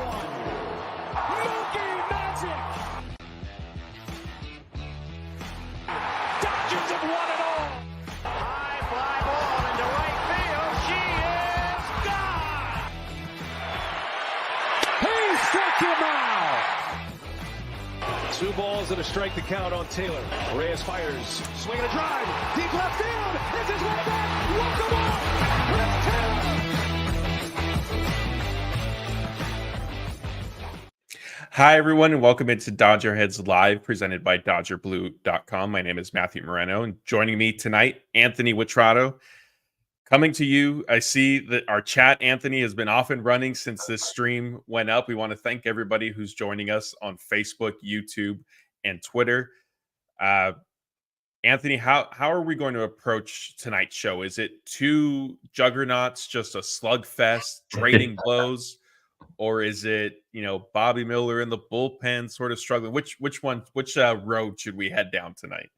one. Mookie Magic. Dodgers have won it all. High fly ball into right field. She is gone. He struck him out. 2 balls and a strike to count on Taylor. Reyes fires, swinging a drive, deep left field. This is way back. Walk him off. Chris Taylor. Hi, everyone, and welcome into DodgerHeads Live, presented by DodgerBlue.com. My name is Matthew Moreno, and joining me tonight, Anthony Witrado. Coming to you, I see that our chat, Anthony, has been off and running since this stream went up. We want to thank everybody who's joining us on Facebook, YouTube, and Twitter. Anthony, how are we going to approach tonight's show? Is it 2 juggernauts, just a slugfest, trading blows? Or is it, Bobby Miller in the bullpen sort of struggling? Which road should we head down tonight?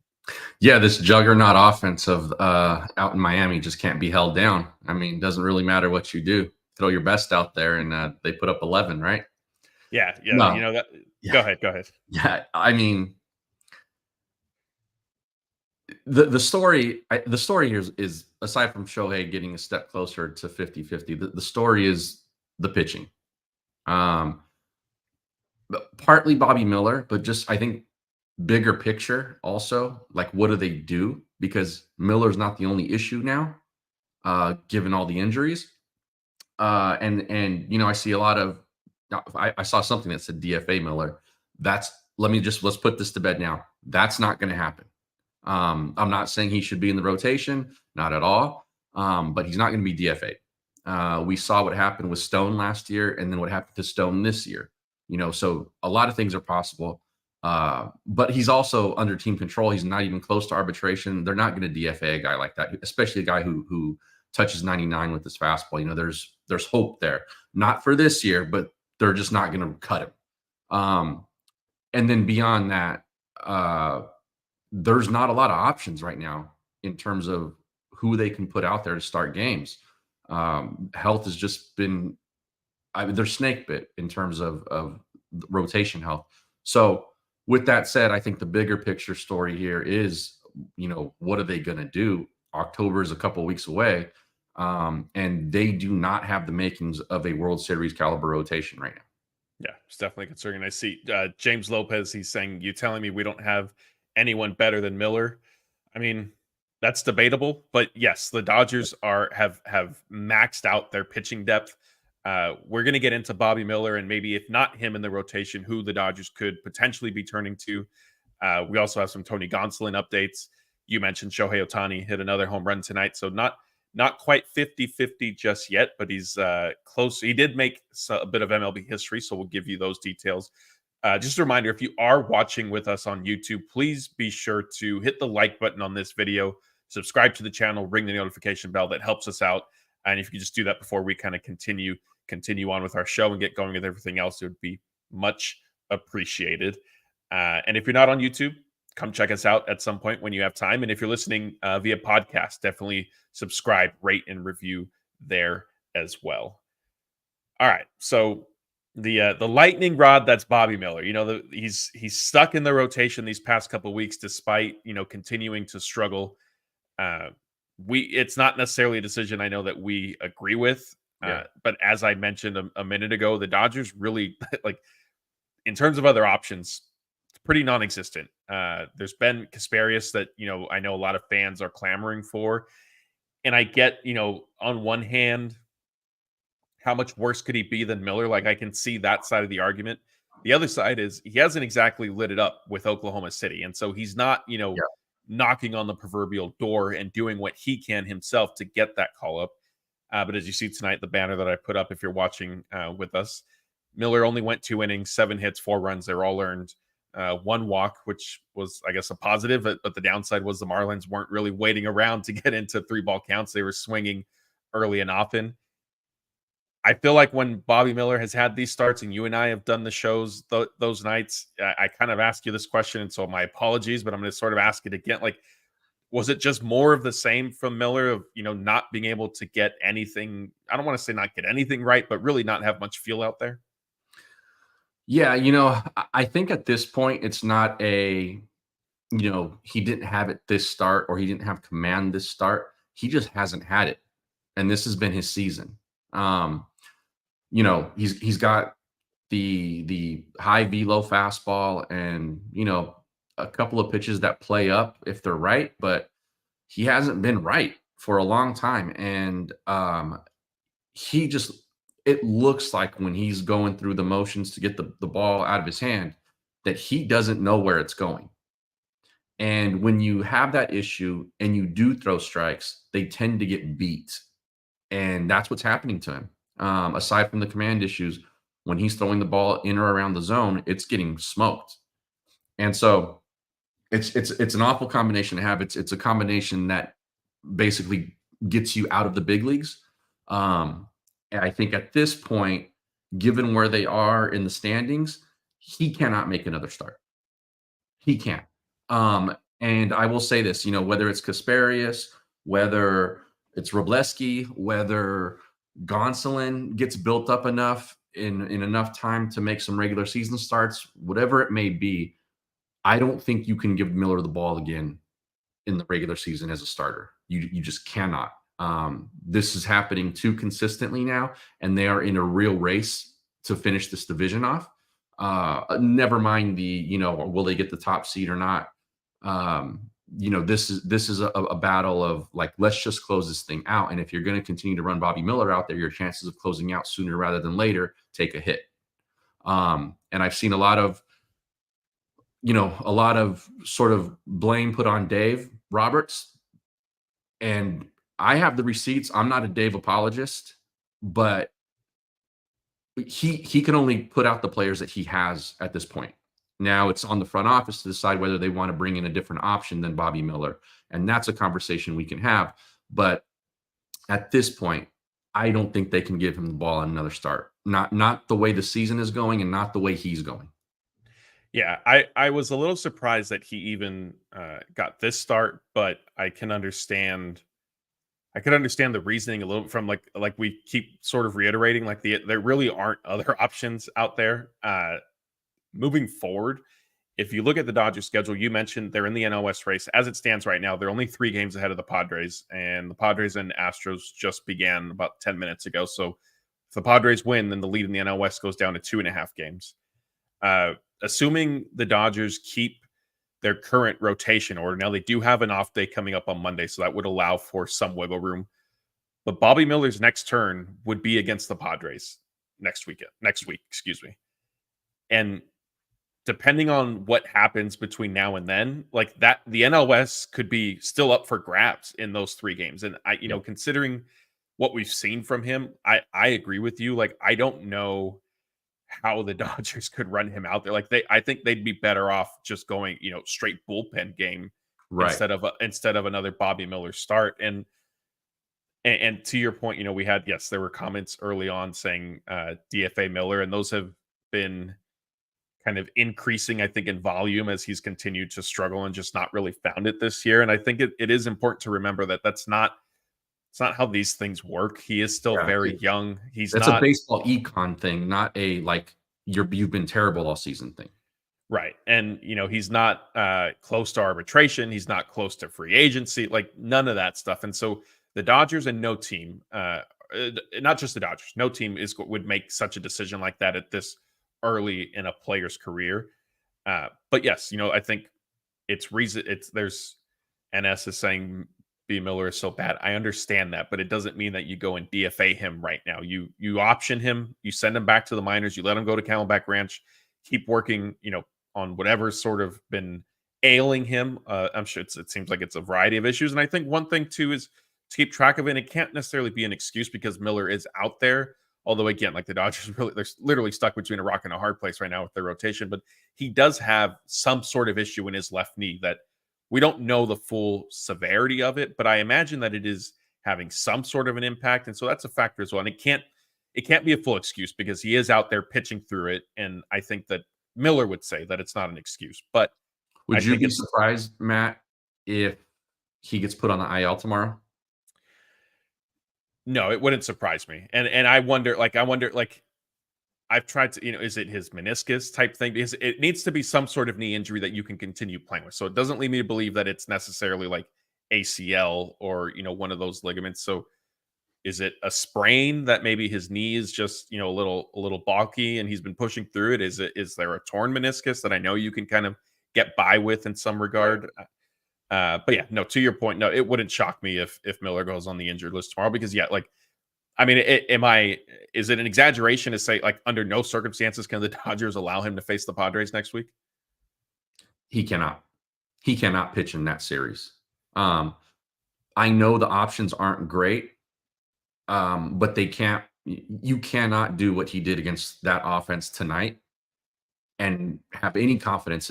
Yeah, this juggernaut offense of out in Miami just can't be held down. I mean, it doesn't really matter what you do. Throw your best out there, and they put up 11, right? Yeah. No. Go ahead. Yeah, I mean, the story here is aside from Shohei getting a step closer to 50-50, the story is the pitching. Partly Bobby Miller, but just I think bigger picture also, like what do they do? Because Miller's not the only issue now, given all the injuries. And I see a lot of I saw something that said DFA Miller. Let's put this to bed now. That's not going to happen. I'm not saying he should be in the rotation, not at all. But he's not going to be DFA'd. We saw what happened with Stone last year and then what happened to Stone this year. So a lot of things are possible. But he's also under team control. He's not even close to arbitration. They're not going to DFA a guy like that, especially a guy who touches 99 with his fastball. There's hope there. Not for this year, but they're just not going to cut him. And then beyond that, there's not a lot of options right now in terms of who they can put out there to start games. Health has just been, they're snake bit in terms of rotation health. So with that said, I think the bigger picture story here is, what are they going to do? October is a couple of weeks away, and they do not have the makings of a World Series caliber rotation right now. Yeah, it's definitely concerning. I see James Lopez, he's saying, you telling me we don't have anyone better than Miller? I mean, that's debatable, but yes, the Dodgers have maxed out their pitching depth. We're going to get into Bobby Miller and maybe if not him in the rotation, who the Dodgers could potentially be turning to. We also have some Tony Gonsolin updates. You mentioned Shohei Ohtani hit another home run tonight, so not quite 50-50 just yet, but he's close. He did make a bit of MLB history, so we'll give you those details. Just a reminder, if you are watching with us on YouTube, please be sure to hit the like button on this video, subscribe to the channel, ring the notification bell. That helps us out. And if you could just do that before we kind of continue on with our show and get going with everything else, it would be much appreciated. And if you're not on YouTube, come check us out at some point when you have time. And if you're listening via podcast, definitely subscribe, rate, and review there as well. All right, so the lightning rod, that's Bobby Miller. He's stuck in the rotation these past couple of weeks despite continuing to struggle. It's not necessarily a decision I know that we agree with. But as I mentioned a minute ago, the Dodgers really, like, in terms of other options, it's pretty non-existent. There's been Kasparius that I know a lot of fans are clamoring for, and I get on one hand, how much worse could he be than Miller? Like, I can see that side of the argument. The other side is he hasn't exactly lit it up with Oklahoma City, and so he's not knocking on the proverbial door and doing what he can himself to get that call up. But as you see tonight, the banner that I put up, if you're watching with us, Miller only went 2 innings, 7 hits, 4 runs. They're all earned. 1 walk, which was, I guess, a positive. But the downside was the Marlins weren't really waiting around to get into 3-ball counts. They were swinging early and often. I feel like when Bobby Miller has had these starts, and you and I have done the shows those nights, I kind of asked you this question, and so my apologies, but I'm going to sort of ask it again. Like, was it just more of the same from Miller of, not being able to get anything? I don't want to say not get anything right, but really not have much feel out there. Yeah, I think at this point it's not a, he didn't have it this start or he didn't have command this start. He just hasn't had it. And this has been his season. Um, he's got the high velo fastball and, a couple of pitches that play up if they're right, but he hasn't been right for a long time. And he just it looks like when he's going through the motions to get the ball out of his hand that he doesn't know where it's going. And when you have that issue and you do throw strikes, they tend to get beat. And that's what's happening to him. Aside from the command issues, when he's throwing the ball in or around the zone, it's getting smoked. And so it's an awful combination to have. It's a combination that basically gets you out of the big leagues. And I think at this point, given where they are in the standings, he cannot make another start. He can't. And I will say this, whether it's Kasperius, whether it's Robleski, whether Gonsolin gets built up enough in enough time to make some regular season starts, whatever it may be, I don't think you can give Miller the ball again in the regular season as a starter. You just cannot. This is happening too consistently now, and they are in a real race to finish this division off. Never mind will they get the top seed or not? This is a battle of like, let's just close this thing out. And if you're going to continue to run Bobby Miller out there, your chances of closing out sooner rather than later take a hit. And I've seen a lot of sort of blame put on Dave Roberts. And I have the receipts. I'm not a Dave apologist, but he can only put out the players that he has at this point. Now it's on the front office to decide whether they want to bring in a different option than Bobby Miller. And that's a conversation we can have. But at this point, I don't think they can give him the ball on another start. Not the way the season is going and not the way he's going. Yeah, I was a little surprised that he even got this start, but I can understand the reasoning a little bit from like we keep sort of reiterating, like there really aren't other options out there. Moving forward, if you look at the Dodgers schedule, you mentioned they're in the NL West race. As it stands right now, they're only 3 games ahead of the Padres, and the Padres and Astros just began about 10 minutes ago. So if the Padres win, then the lead in the NL West goes down to 2.5 games. Assuming the Dodgers keep their current rotation order, now they do have an off day coming up on Monday, so that would allow for some wiggle room. But Bobby Miller's next turn would be against the Padres next week, excuse me. And depending on what happens between now and then, like that, the NL West could be still up for grabs in those 3 games. And considering what we've seen from him, I agree with you. Like, I don't know how the Dodgers could run him out there. Like I think they'd be better off just going, straight bullpen game Right. instead of another Bobby Miller start. And to your point, we had, yes, there were comments early on saying DFA Miller, and those have been kind of increasing, I think, in volume as he's continued to struggle and just not really found it this year. And I think it is important to remember that it's not how these things work. He is still very young. That's a baseball econ thing, not a like you've been terrible all season thing. Right. And he's not close to arbitration. He's not close to free agency, like none of that stuff. And so the Dodgers and no team, not just the Dodgers, no team would make such a decision like that at this early in a player's career. But yes, I think there's NS is saying B. Miller is so bad. I understand that, but it doesn't mean that you go and DFA him right now. You option him, you send him back to the minors, you let him go to Camelback Ranch, keep working, on whatever's sort of been ailing him. I'm sure it seems like it's a variety of issues. And I think one thing too is to keep track of it. And it can't necessarily be an excuse because Miller is out there. Although again, like the Dodgers, they're literally stuck between a rock and a hard place right now with their rotation. But he does have some sort of issue in his left knee that we don't know the full severity of it, but I imagine that it is having some sort of an impact, and so that's a factor as well. And it can't be a full excuse because he is out there pitching through it. And I think that Miller would say that it's not an excuse. But would you be surprised, Matt, if he gets put on the IL tomorrow? No, it wouldn't surprise me. And I wonder, I've tried to, is it his meniscus type thing? Because it needs to be some sort of knee injury that you can continue playing with. So it doesn't lead me to believe that it's necessarily like ACL or, one of those ligaments. So is it a sprain that maybe his knee is just, a little bulky and he's been pushing through it? Is there a torn meniscus that I know you can kind of get by with in some regard? But yeah, no, to your point, no, it wouldn't shock me if Miller goes on the injured list tomorrow because yeah, like I mean, is it an exaggeration to say like under no circumstances can the Dodgers allow him to face the Padres next week? He cannot. He cannot pitch in that series. I know the options aren't great, but they can't. You cannot do what he did against that offense tonight and have any confidence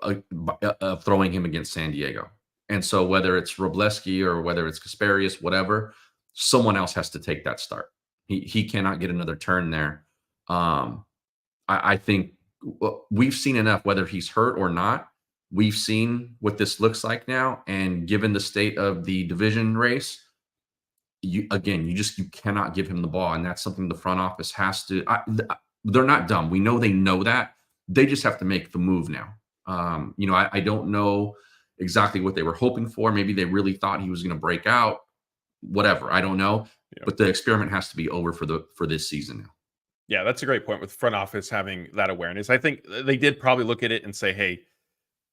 of throwing him against San Diego. And so whether it's Robleski or whether it's Kasperius, whatever, someone else has to take that start. He cannot get another turn there. I think we've seen enough, whether he's hurt or not. We've seen what this looks like now, and given the state of the division race, you cannot give him the ball, and that's something the front office has to. They're not dumb. We know they know that. They just have to make the move now. I don't know exactly what they were hoping for. Maybe they really thought he was going to break out. Whatever, I don't know. Yeah. But the experiment has to be over for this season now. Yeah, that's a great point with front office having that awareness. I think they did probably look at it and say, hey,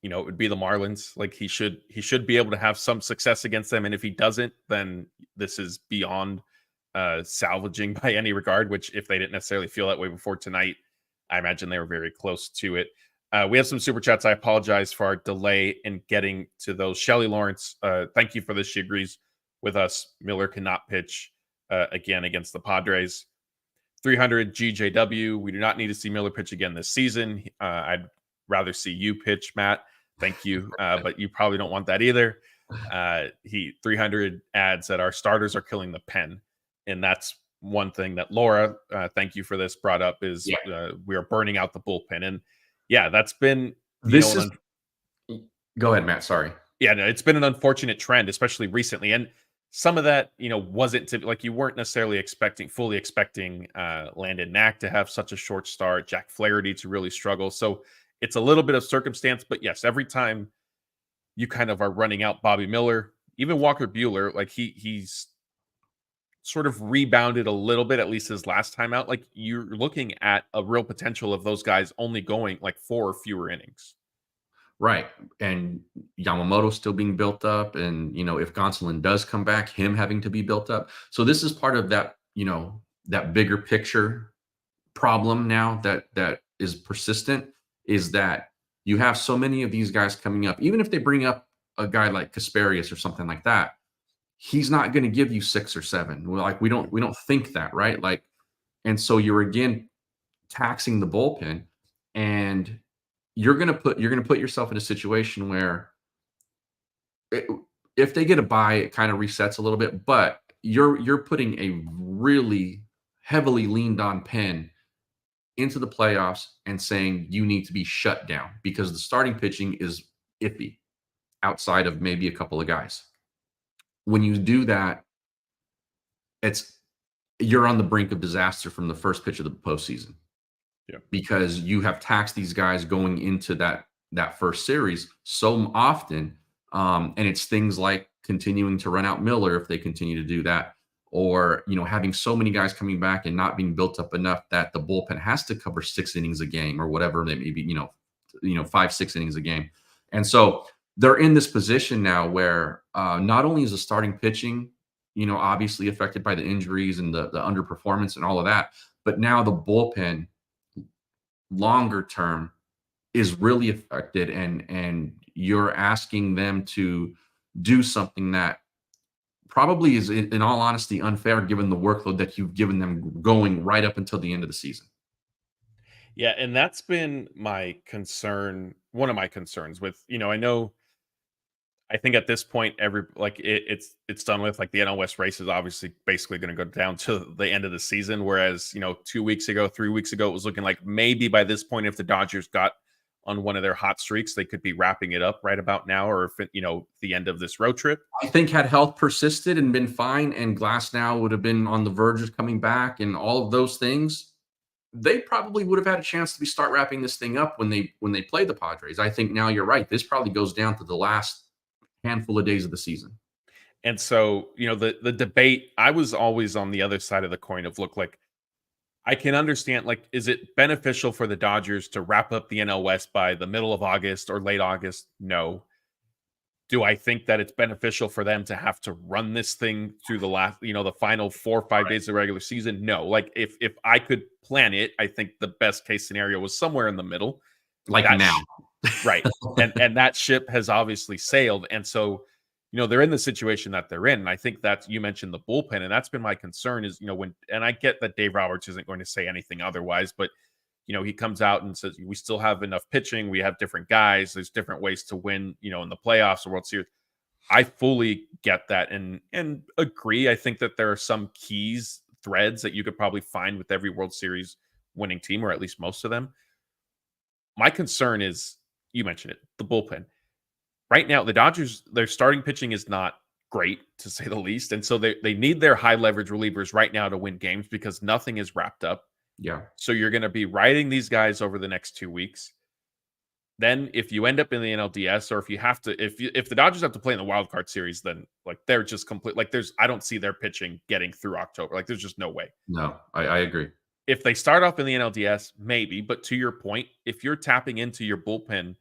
it would be the Marlins. Like he should be able to have some success against them. And if he doesn't, then this is beyond salvaging by any regard, which if they didn't necessarily feel that way before tonight, I imagine they were very close to it. We have some super chats. I apologize for our delay in getting to those. Shelly Lawrence, thank you for this. She agrees with us. Miller cannot pitch again against the Padres. 300 GJW. We do not need to see Miller pitch again this season. I'd rather see you pitch, Matt. Thank you. But you probably don't want that either. 300 adds that our starters are killing the pen. And that's one thing that Laura, thank you for this, brought up is we are burning out the bullpen. And yeah, that's been Go ahead, Matt. Sorry. Yeah, no, it's been an unfortunate trend, especially recently. And some of that, wasn't like you weren't necessarily fully expecting Landon Knack to have such a short start, Jack Flaherty to really struggle. So it's a little bit of circumstance, but yes, every time you kind of are running out Bobby Miller, even Walker Buehler, like he's sort of rebounded a little bit, at least his last time out. Like you're looking at a real potential of those guys only going like 4 or fewer innings. Right. And Yamamoto still being built up. And, if Gonsolin does come back, him having to be built up. So this is part of that, that bigger picture problem now that is persistent, is that you have so many of these guys coming up. Even if they bring up a guy like Kasperius or something like that, he's not going to give you 6 or 7. We don't think that, right? Like, and so you're again taxing the bullpen, and you're going to put yourself in a situation where if they get a bye, it kind of resets a little bit, but you're putting a really heavily leaned on pen into the playoffs and saying you need to be shut down because the starting pitching is iffy outside of maybe a couple of guys. When you do that, you're on the brink of disaster from the first pitch of the postseason. Yeah. Because you have taxed these guys going into that first series so often. And it's things like continuing to run out Miller if they continue to do that, or, having so many guys coming back and not being built up enough that the bullpen has to cover 6 innings a game or whatever they may be, 5-6 innings a game. And so they're in this position now where not only is the starting pitching, obviously affected by the injuries and the underperformance and all of that, but now the bullpen longer term is really affected, and you're asking them to do something that probably is, in all honesty, unfair given the workload that you've given them going right up until the end of the season. Yeah, and that's been my concern. One of my concerns with, I think at this point, it's done with. Like the NL West race is obviously basically going to go down to the end of the season. Whereas 2 weeks ago, 3 weeks ago, it was looking like maybe by this point, if the Dodgers got on one of their hot streaks, they could be wrapping it up right about now, or if the end of this road trip. I think had health persisted and been fine, and Glasnow would have been on the verge of coming back, and all of those things, they probably would have had a chance to start wrapping this thing up when they play the Padres. I think now you're right. This probably goes down to the last handful of days of the season. And so, the debate, I was always on the other side of the coin of look, like, I can understand, like, is it beneficial for the Dodgers to wrap up the NL West by the middle of August or late August? No. Do I think that it's beneficial for them to have to run this thing through the last, the final 4 or 5 days of the regular season? No. Like, if I could plan it, I think the best case scenario was somewhere in the middle. Like That now. right. And that ship has obviously sailed. And so, they're in the situation that they're in. And I think that you mentioned the bullpen, and that's been my concern is, and I get that Dave Roberts isn't going to say anything otherwise, but he comes out and says, we still have enough pitching. We have different guys. There's different ways to win, in the playoffs or World Series. I fully get that and agree. I think that there are some keys, threads that you could probably find with every World Series winning team, or at least most of them. My concern is, you mentioned it, the bullpen. Right now, the Dodgers, their starting pitching is not great, to say the least. And so they need their high leverage relievers right now to win games because nothing is wrapped up. Yeah. So you're going to be riding these guys over the next 2 weeks. Then if you end up in the NLDS, or if the Dodgers have to play in the wild card series, then like they're just complete. Like I don't see their pitching getting through October. Like there's just no way. No, I agree. If they start off in the NLDS, maybe. But to your point, if you're tapping into your bullpen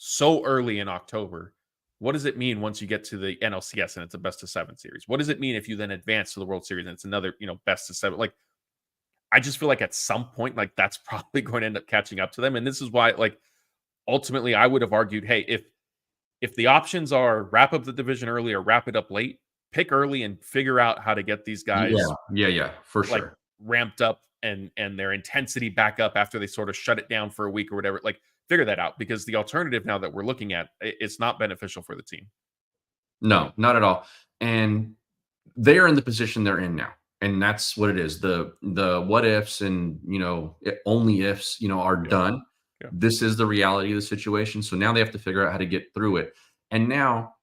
so early in October, what does it mean once you get to the NLCS and it's a best of 7 series? What does it mean if you then advance to the World Series and it's another, best of 7? Like, I just feel like at some point, like that's probably going to end up catching up to them. And this is why, like, ultimately I would have argued, hey, if the options are wrap up the division early or wrap it up late, pick early and figure out how to get these guys for like sure ramped up and their intensity back up after they sort of shut it down for a week or whatever. Like, figure that out, because the alternative now that we're looking at, it's not beneficial for the team. No, not at all. And they are in the position they're in now. And that's what it is. The what ifs and, only ifs, are done. Yeah. This is the reality of the situation. So now they have to figure out how to get through it. And now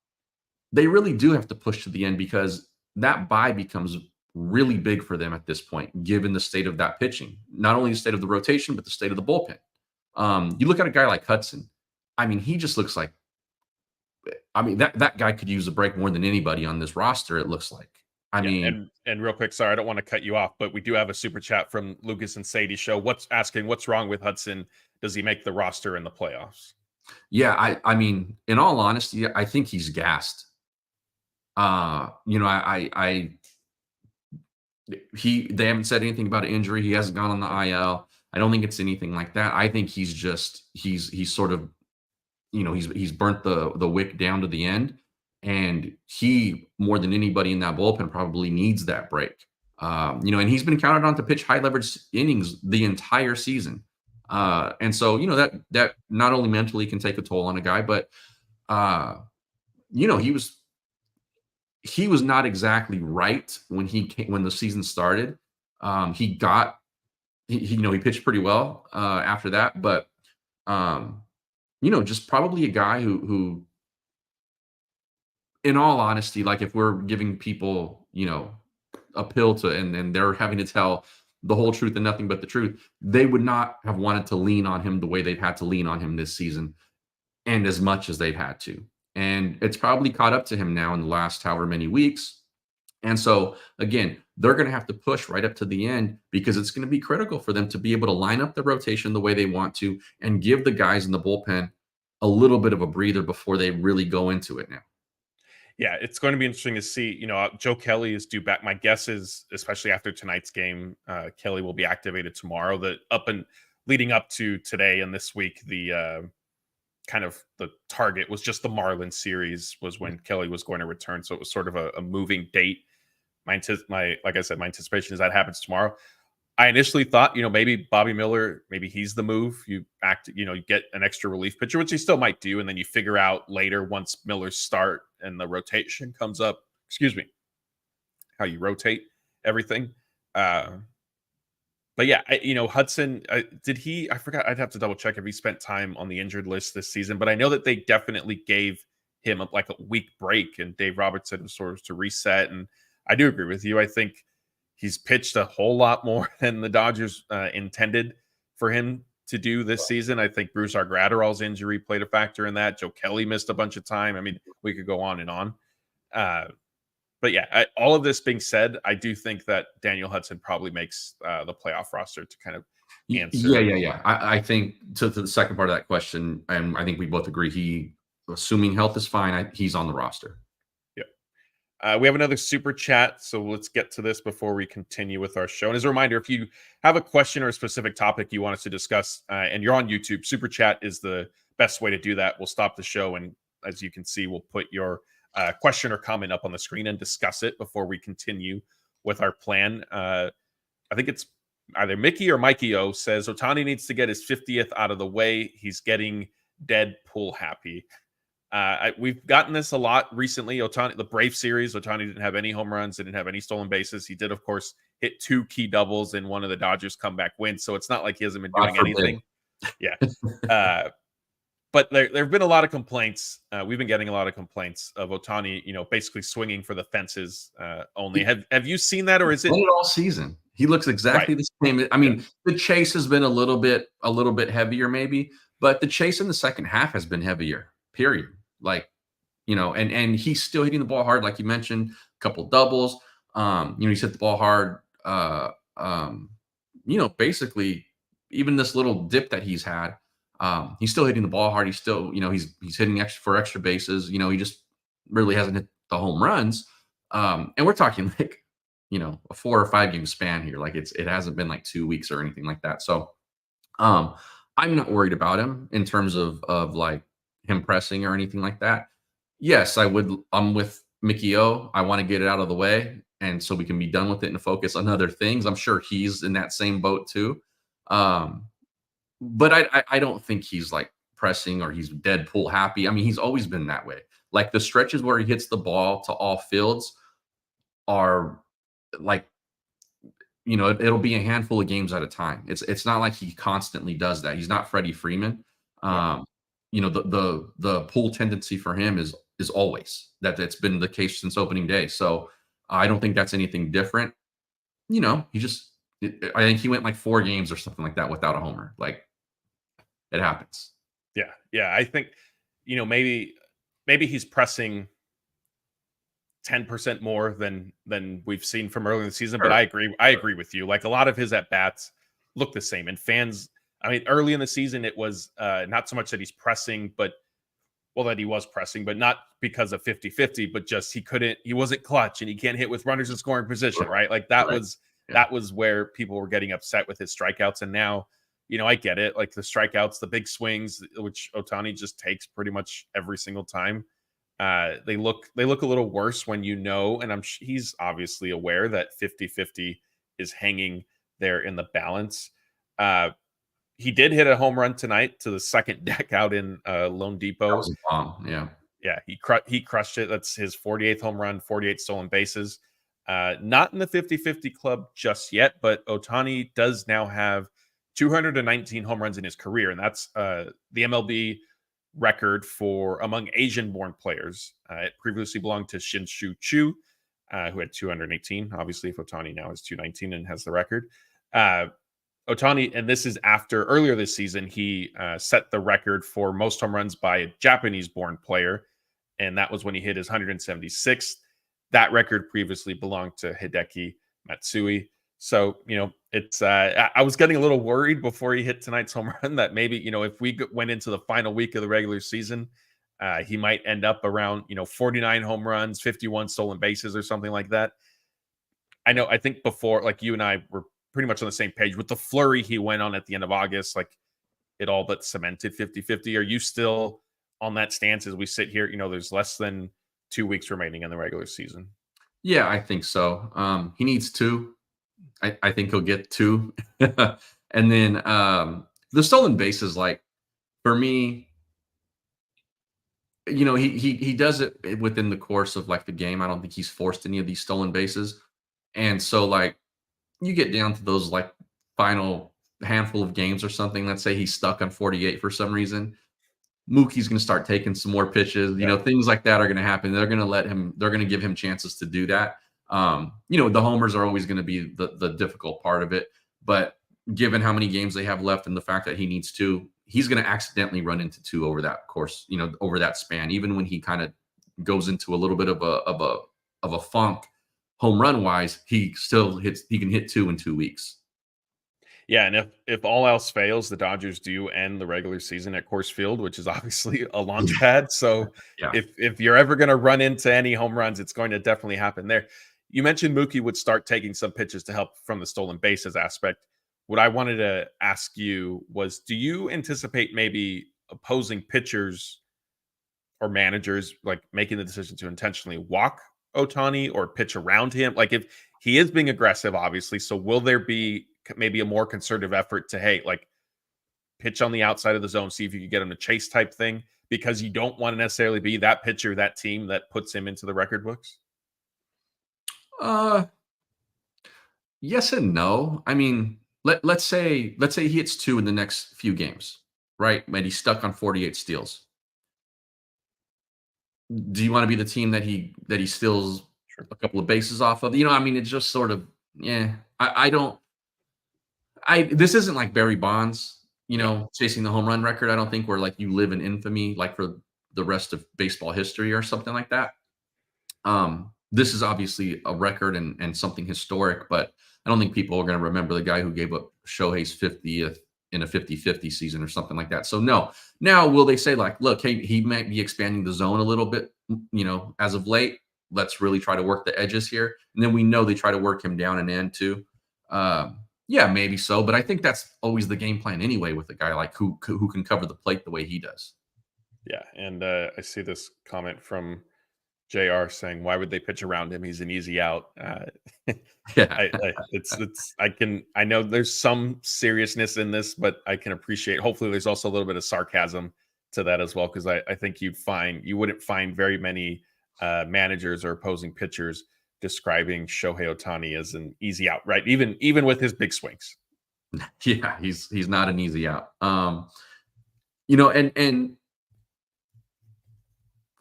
they really do have to push to the end, because that bye becomes really big for them at this point, given the state of that pitching, not only the state of the rotation, but the state of the bullpen. You look at a guy like Hudson. I mean, he just looks like, that guy could use a break more than anybody on this roster, it looks like. And real quick, sorry, I don't want to cut you off, but we do have a super chat from Lucas and Sadie Show. What's wrong with Hudson? Does he make the roster in the playoffs? Yeah, I mean, in all honesty, I think he's gassed. They haven't said anything about an injury. He hasn't gone on the IL. I don't think it's anything like that. I think he's sort of, he's burnt the wick down to the end, and he, more than anybody in that bullpen, probably needs that break. And he's been counted on to pitch high leverage innings the entire season. And so, that not only mentally can take a toll on a guy, but he was not exactly right when when the season started. He pitched pretty well after that, but just probably a guy who, in all honesty, like if we're giving people, a pill to, and they're having to tell the whole truth and nothing but the truth, they would not have wanted to lean on him the way they've had to lean on him this season, and as much as they've had to. And it's probably caught up to him now in the last however many weeks. And so, again, they're going to have to push right up to the end, because it's going to be critical for them to be able to line up the rotation the way they want to and give the guys in the bullpen a little bit of a breather before they really go into it now. Yeah, it's going to be interesting to see. Joe Kelly is due back. My guess is, especially after tonight's game, Kelly will be activated tomorrow. Leading up to today and this week, the kind of the target was just the Marlins series was when Kelly was going to return. So it was sort of a moving date. Like I said, my anticipation is that happens tomorrow. I initially thought, maybe Bobby Miller, maybe he's the move. You get an extra relief pitcher, which he still might do. And then you figure out later, once Miller's start and the rotation comes up, how you rotate everything. But yeah, Hudson, I forgot, I'd have to double check if he spent time on the injured list this season, but I know that they definitely gave him a week break, and Dave Roberts said it was sort of to reset. And I do agree with you. I think He's pitched a whole lot more than the Dodgers intended for him to do this season. I think Bruce Gratterall's injury played a factor in that. Joe Kelly missed a bunch of time. I mean, we could go on and on. But yeah, all of this being said, I do think that Daniel Hudson probably makes the playoff roster to kind of answer. Yeah. I think to the second part of that question, and I think we both agree, assuming health is fine, he's on the roster. We have another super chat, so let's get to this before we continue with our show. And as a reminder, if you have a question or a specific topic you want us to discuss, and you're on YouTube, super chat is the best way to do that. We'll stop the show, and as you can see, we'll put your question or comment up on the screen and discuss it before we continue with our plan. I think it's either Mickey or Mikey O says Ohtani needs to get his 50th out of the way. He's getting Deadpool happy. We've gotten this a lot recently. Ohtani, the Brave series, Ohtani didn't have any home runs, didn't have any stolen bases. He did, of course, hit 2 key doubles in one of the Dodgers comeback wins. So it's not like he hasn't been doing anything. Yeah. But there have been a lot of complaints. We've been getting a lot of complaints of Ohtani, basically swinging for the fences only. Have you seen that, or is it all season? He looks exactly the same. I mean, the chase has been a little bit heavier, maybe, but the chase in the second half has been heavier. Period. Like, and he's still hitting the ball hard, like you mentioned, a couple doubles. He's hit the ball hard. Basically, even this little dip that he's had, he's still hitting the ball hard. He's still, he's hitting extra bases. He just really hasn't hit the home runs. And we're talking like, a 4 or 5 game span here. Like it hasn't been like 2 weeks or anything like that. So, I'm not worried about him in terms of like him pressing or anything like that. Yes, I'm with Mickey O. I want to get it out of the way, and so we can be done with it and focus on other things. I'm sure he's in that same boat too. But I don't think he's like pressing or he's Deadpool happy. I mean, he's always been that way. Like the stretches where he hits the ball to all fields are like, it'll be a handful of games at a time. It's not like he constantly does that. He's not Freddie Freeman. The pull tendency for him is always that's been the case since opening day. So I don't think that's anything different. I think he went like 4 games or something like that without a homer. Like it happens. Yeah. I think, maybe he's pressing 10% more than we've seen from early in the season. But I agree with you. Like a lot of his at bats look the same, and fans. I mean, early in the season, it was not so much that he's pressing, that he was pressing, but not because of 50-50, but just he wasn't clutch and he can't hit with runners in scoring position, right? Like that was where people were getting upset with his strikeouts. And now, I get it. Like the strikeouts, the big swings, which Ohtani just takes pretty much every single time. They look a little worse when and he's obviously aware that 50-50 is hanging there in the balance. He did hit a home run tonight to the second deck out in Lone Depot. That was a bomb. Yeah. He crushed it. That's his 48th home run, 48 stolen bases. Not in the 50-50 club just yet, but Ohtani does now have 219 home runs in his career, and that's the MLB record for among Asian-born players. It previously belonged to Shin-Shu Chu, who had 218. Obviously, if Ohtani now has 219 and has the record. Ohtani, and this is after earlier this season, he set the record for most home runs by a Japanese-born player, and that was when he hit his 176th. That record previously belonged to Hideki Matsui. So, it's I was getting a little worried before he hit tonight's home run that maybe, if we went into the final week of the regular season, he might end up around, 49 home runs, 51 stolen bases or something like that. I think before, like you and I were pretty much on the same page with the flurry he went on at the end of August, like it all but cemented 50-50. Are you still on that stance as we sit here? There's less than 2 weeks remaining in the regular season. Yeah, I think so. He needs 2. I think he'll get 2. And then the stolen bases, like for me, he does it within the course of like the game. I don't think he's forced any of these stolen bases. And so like you get down to those like final handful of games or something. Let's say he's stuck on 48 for some reason. Mookie's going to start taking some more pitches. Things like that are going to happen. They're going to give him chances to do that. The homers are always going to be the difficult part of it. But given how many games they have left and the fact that he needs two, he's going to accidentally run into two over that course, over that span. Even when he kind of goes into a little bit of a funk home run wise, he can hit two in 2 weeks. Yeah, and if all else fails, the Dodgers do end the regular season at Coors Field, which is obviously a launch pad. So Yeah. if you're ever going to run into any home runs, it's going to definitely happen there. You mentioned Mookie would start taking some pitches to help from the stolen bases aspect. What I wanted to ask you was, do you anticipate maybe opposing pitchers or managers like making the decision to intentionally walk Otani or pitch around him? Like, if he is being aggressive, obviously, so will there be maybe a more concerted effort to, hey, like, pitch on the outside of the zone, see if you can get him to chase type thing, because you don't want to necessarily be that pitcher, that team that puts him into the record books? Yes and no. I mean, let's say he hits two in the next few games, right? And he's stuck on 48 steals. Do you want to be the team that he steals a couple of bases off of? I mean, it's just sort of, yeah. I don't. This isn't like Barry Bonds, chasing the home run record. I don't think, where like you live in infamy like for the rest of baseball history or something like that. This is obviously a record and something historic, but I don't think people are going to remember the guy who gave up Shohei's 50th in a 50-50 season or something like that. So no. Now, will they say like, look, hey, he might be expanding the zone a little bit, as of late. Let's really try to work the edges here. And then we know they try to work him down and in too. Yeah, maybe so. But I think that's always the game plan anyway with a guy like who can cover the plate the way he does. Yeah. And I see this comment from JR saying, why would they pitch around him? He's an easy out. Yeah. I know there's some seriousness in this, but I can appreciate, hopefully there's also a little bit of sarcasm to that as well. Cause I think you wouldn't find very many managers or opposing pitchers describing Shohei Ohtani as an easy out, right? Even with his big swings. Yeah, he's not an easy out. And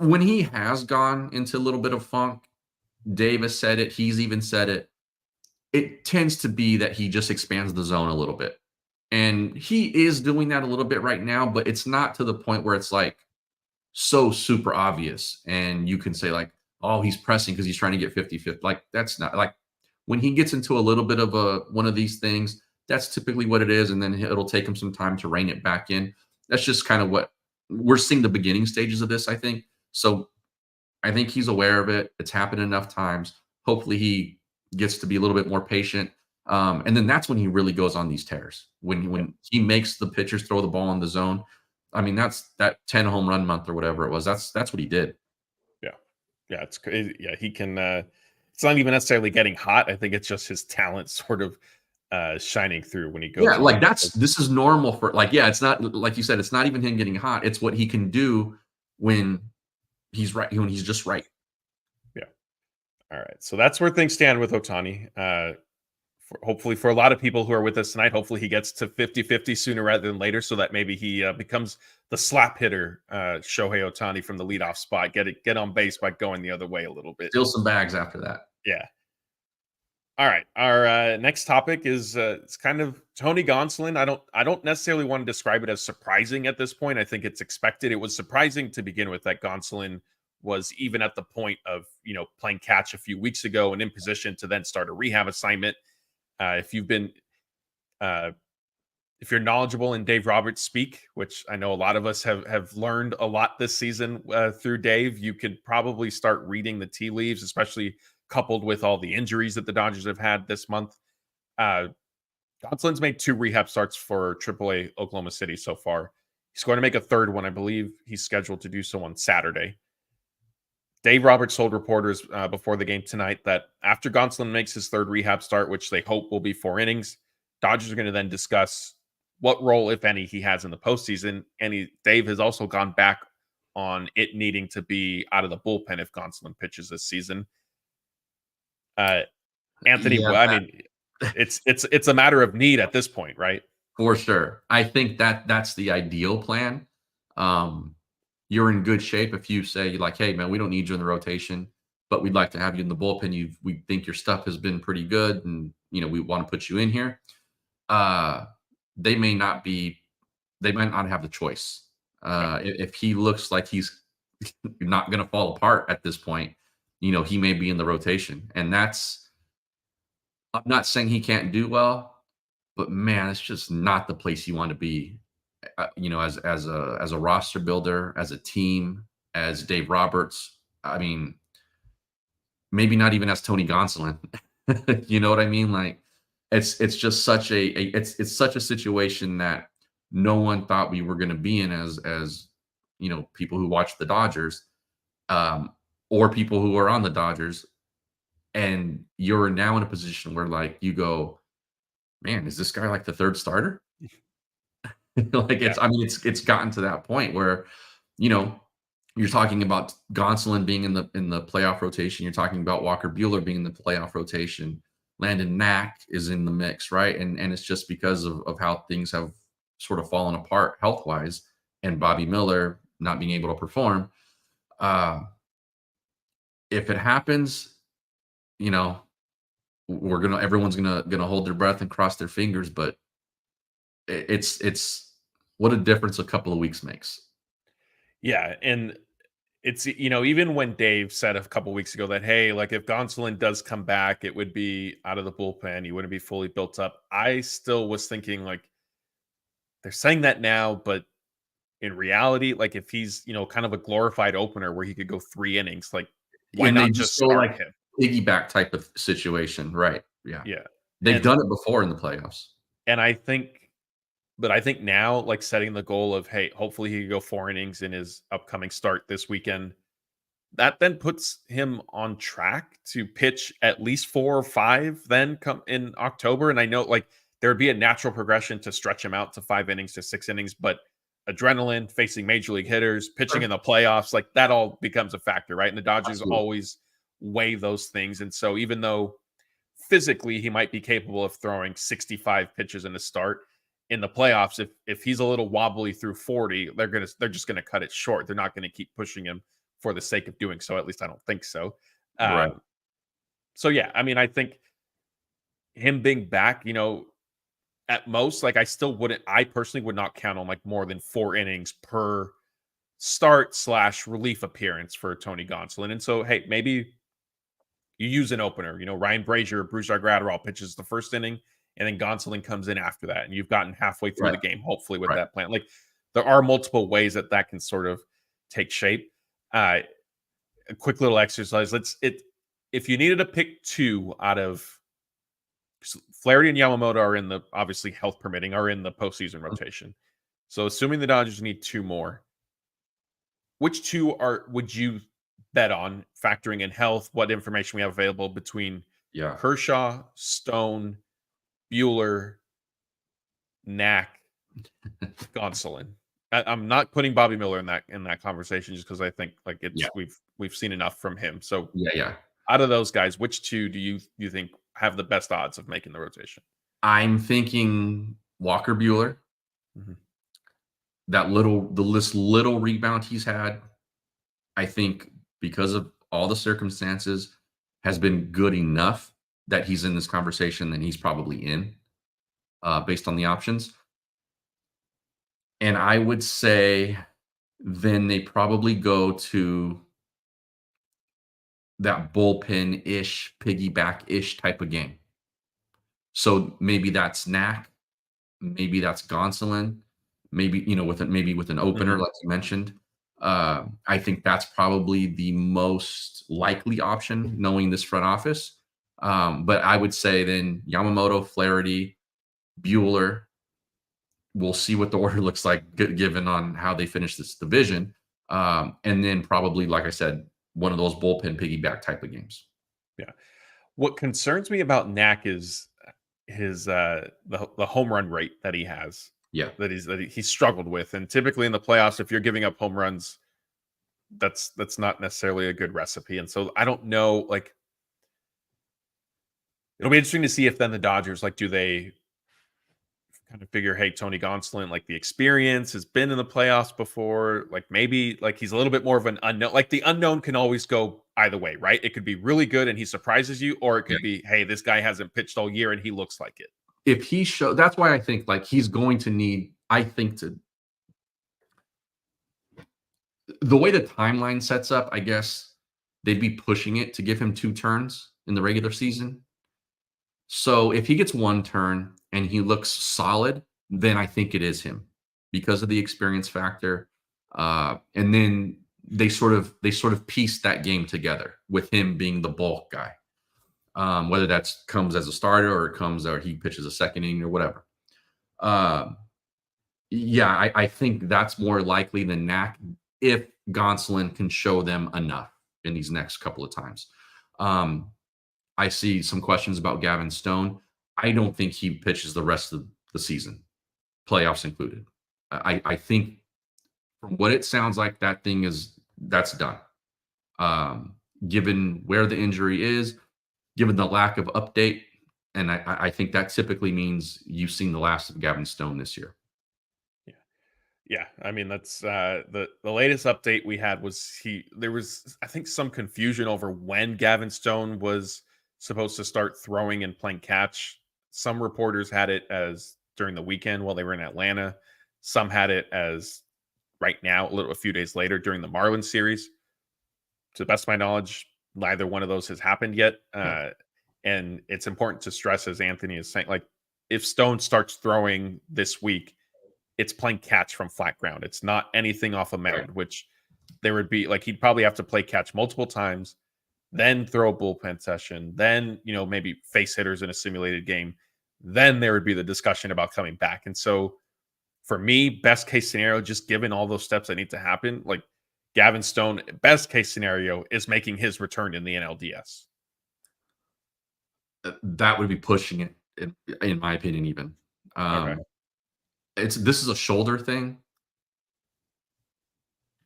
when he has gone into a little bit of funk, Davis said it, he's even said it, it tends to be that he just expands the zone a little bit. And he is doing that a little bit right now, but it's not to the point where it's like so super obvious. And you can say like, oh, he's pressing because he's trying to get 50-50. Like, that's not like, when he gets into a little bit of one of these things, that's typically what it is. And then it'll take him some time to rein it back in. That's just kind of what we're seeing, the beginning stages of this, I think. So I think he's aware of it. It's happened enough times. Hopefully he gets to be a little bit more patient. And then that's when he really goes on these tears. When he makes the pitchers throw the ball in the zone. I mean, that's that 10 home run month or whatever it was. That's what he did. Yeah, it's crazy. Yeah, he can. It's not even necessarily getting hot. I think it's just his talent sort of shining through when he goes. Yeah, like this is normal for like. Yeah, it's not like you said. It's not even him getting hot. It's what he can do when he's right. When he's just right. Yeah. All right. So that's where things stand with Ohtani. Hopefully for a lot of people who are with us tonight, hopefully he gets to 50-50 sooner rather than later, so that maybe he becomes the slap hitter, Shohei Ohtani, from the leadoff spot. Get on base by going the other way a little bit. Steal some bags after that. Yeah. All right. Our next topic is it's kind of Tony Gonsolin. I don't necessarily want to describe it as surprising at this point. I think it's expected. It was surprising to begin with that Gonsolin was even at the point of playing catch a few weeks ago and in position to then start a rehab assignment. If you're knowledgeable in Dave Roberts speak, which I know a lot of us have learned a lot this season through Dave, you could probably start reading the tea leaves, especially coupled with all the injuries that the Dodgers have had this month. Gonsolin's made 2 rehab starts for AAA Oklahoma City so far. He's going to make a third one. I believe he's scheduled to do so on Saturday. Dave Roberts told reporters before the game tonight that after Gonsolin makes his third rehab start, which they hope will be 4 innings, Dodgers are going to then discuss what role, if any, he has in the postseason. And Dave has also gone back on it needing to be out of the bullpen if Gonsolin pitches this season. Anthony, Yeah, I mean, it's a matter of need at this point, right? For sure. I think that's the ideal plan. You're in good shape if you say like, hey man, we don't need you in the rotation. but we'd like to have you in the bullpen. We think your stuff has been pretty good, and we want to put you in here. They might not have the choice. If he looks like he's not going to fall apart at this point, he may be in the rotation, and I'm not saying he can't do well, but man, it's just not the place you want to be. As a roster builder, as a team, as Dave Roberts. I mean, maybe not even as Tony Gonsolin. You know what I mean? Like, it's just such it's such a situation that no one thought we were going to be in as people who watch the Dodgers, or people who are on the Dodgers, and you're now in a position where like you go, man, is this guy like the third starter? Like it's gotten to that point where you're talking about Gonsolin being in the playoff rotation. You're talking about Walker Buehler being in the playoff rotation. Landon Knack is in the mix, right? And it's just because of how things have sort of fallen apart health wise, and Bobby Miller not being able to perform. If it happens, everyone's gonna hold their breath and cross their fingers, but it's what a difference a couple of weeks makes. Yeah, and it's even when Dave said a couple weeks ago that, hey, like if Gonsolin does come back, it would be out of the bullpen, he wouldn't be fully built up. I still was thinking like they're saying that now, but in reality, like if he's kind of a glorified opener where he could go 3 innings, like why And not they just go start like him? piggyback type of situation, right? Yeah, Yeah, they've done it before in the playoffs. and I think now, like setting the goal of, hey, hopefully he could go 4 innings in his upcoming start this weekend. That then puts him on track to pitch at least 4 or 5 then come in October. And I know like there would be a natural progression to stretch him out to 5 innings to 6 innings, but adrenaline, facing major league hitters, pitching in the playoffs, like that all becomes a factor, right? And the Dodgers Absolutely. always weigh those things. And so even though physically he might be capable of throwing 65 pitches in a start, in the playoffs, if he's a little wobbly through 40, they're just gonna cut it short. They're not gonna keep pushing him for the sake of doing so. At least I don't think so. Right. So yeah, I mean, I think him being back, at most, like I personally would not count on like more than 4 innings per start / relief appearance for Tony Gonsolin. And so, hey, maybe you use an opener. Ryan Brazier, Brusdar Graterol pitches the first inning, and then Gonsolin comes in after that, and you've gotten halfway through the Right. game, hopefully with Right. that plan. Like there are multiple ways that can sort of take shape. A quick little exercise. If you needed to pick 2 out of Flaherty and Yamamoto are in the, obviously health permitting, are in the postseason rotation. So assuming the Dodgers need 2 more, which 2 would you bet on, factoring in health, what information we have available between Yeah. Kershaw, Stone, Bueller, Knack, Gonsolin? I'm not putting Bobby Miller in that conversation just because I think like we've seen enough from him. So Yeah. out of those guys, which 2 do you think have the best odds of making the rotation? I'm thinking Walker Buehler. Mhm. This little rebound he's had, I think because of all the circumstances, has been good enough that he's in this conversation, and he's probably in, based on the options. And I would say then they probably go to that bullpen-ish, piggyback-ish type of game. So maybe that's Knack, maybe that's Gonsolin, maybe with an opener Mhm. like you mentioned. I think that's probably the most likely option, knowing this front office. But I would say then Yamamoto, Flaherty, Bueller. We'll see what the order looks like given on how they finish this division. And then probably, like I said, one of those bullpen piggyback type of games. Yeah. What concerns me about Knack is his the home run rate that he has, Yeah. he's struggled with. And typically in the playoffs, if you're giving up home runs, that's not necessarily a good recipe. And so I don't know, like it'll be interesting to see if then the Dodgers, like, do they kind of figure, hey, Tony Gonsolin, like the experience has been in the playoffs before, like maybe like he's a little bit more of an unknown. Like the unknown can always go either way, right? It could be really good and he surprises you, or it could be, hey, this guy hasn't pitched all year and he looks like it. If he show, that's why I think like he's going to need, I think, to the way the timeline sets up, I guess they'd be pushing it to give him 2 turns in the regular season. So if he gets 1 turn and he looks solid, then I think it is him because of the experience factor. And then they sort of piece that game together with him being the bulk guy. Whether that comes as a starter or it comes or he pitches a second inning or whatever. Yeah, I think that's more likely than not if Gonsolin can show them enough in these next couple of times. I see some questions about Gavin Stone. I don't think he pitches the rest of the season, playoffs included. I think from what it sounds like, that's done. Given where the injury is, given the lack of update, and I think that typically means you've seen the last of Gavin Stone this year. Yeah, I mean that's the latest update we had was there was I think some confusion over when Gavin Stone was supposed to start throwing and playing catch. Some reporters had it as during the weekend while they were in Atlanta. Some had it as right now, a few days later during the Marlins series. To the best of my knowledge, neither one of those has happened yet. And it's important to stress, as Anthony is saying, like if Stone starts throwing this week, it's playing catch from flat ground. It's not anything off a mound, which there would be like he'd probably have to play catch multiple times, then throw a bullpen session, then maybe face hitters in a simulated game. Then there would be the discussion about coming back. And so for me, best case scenario, just given all those steps that need to happen, like Gavin Stone, best case scenario is making his return in the NLDS. That would be pushing it, in my opinion, even. Okay. This is a shoulder thing.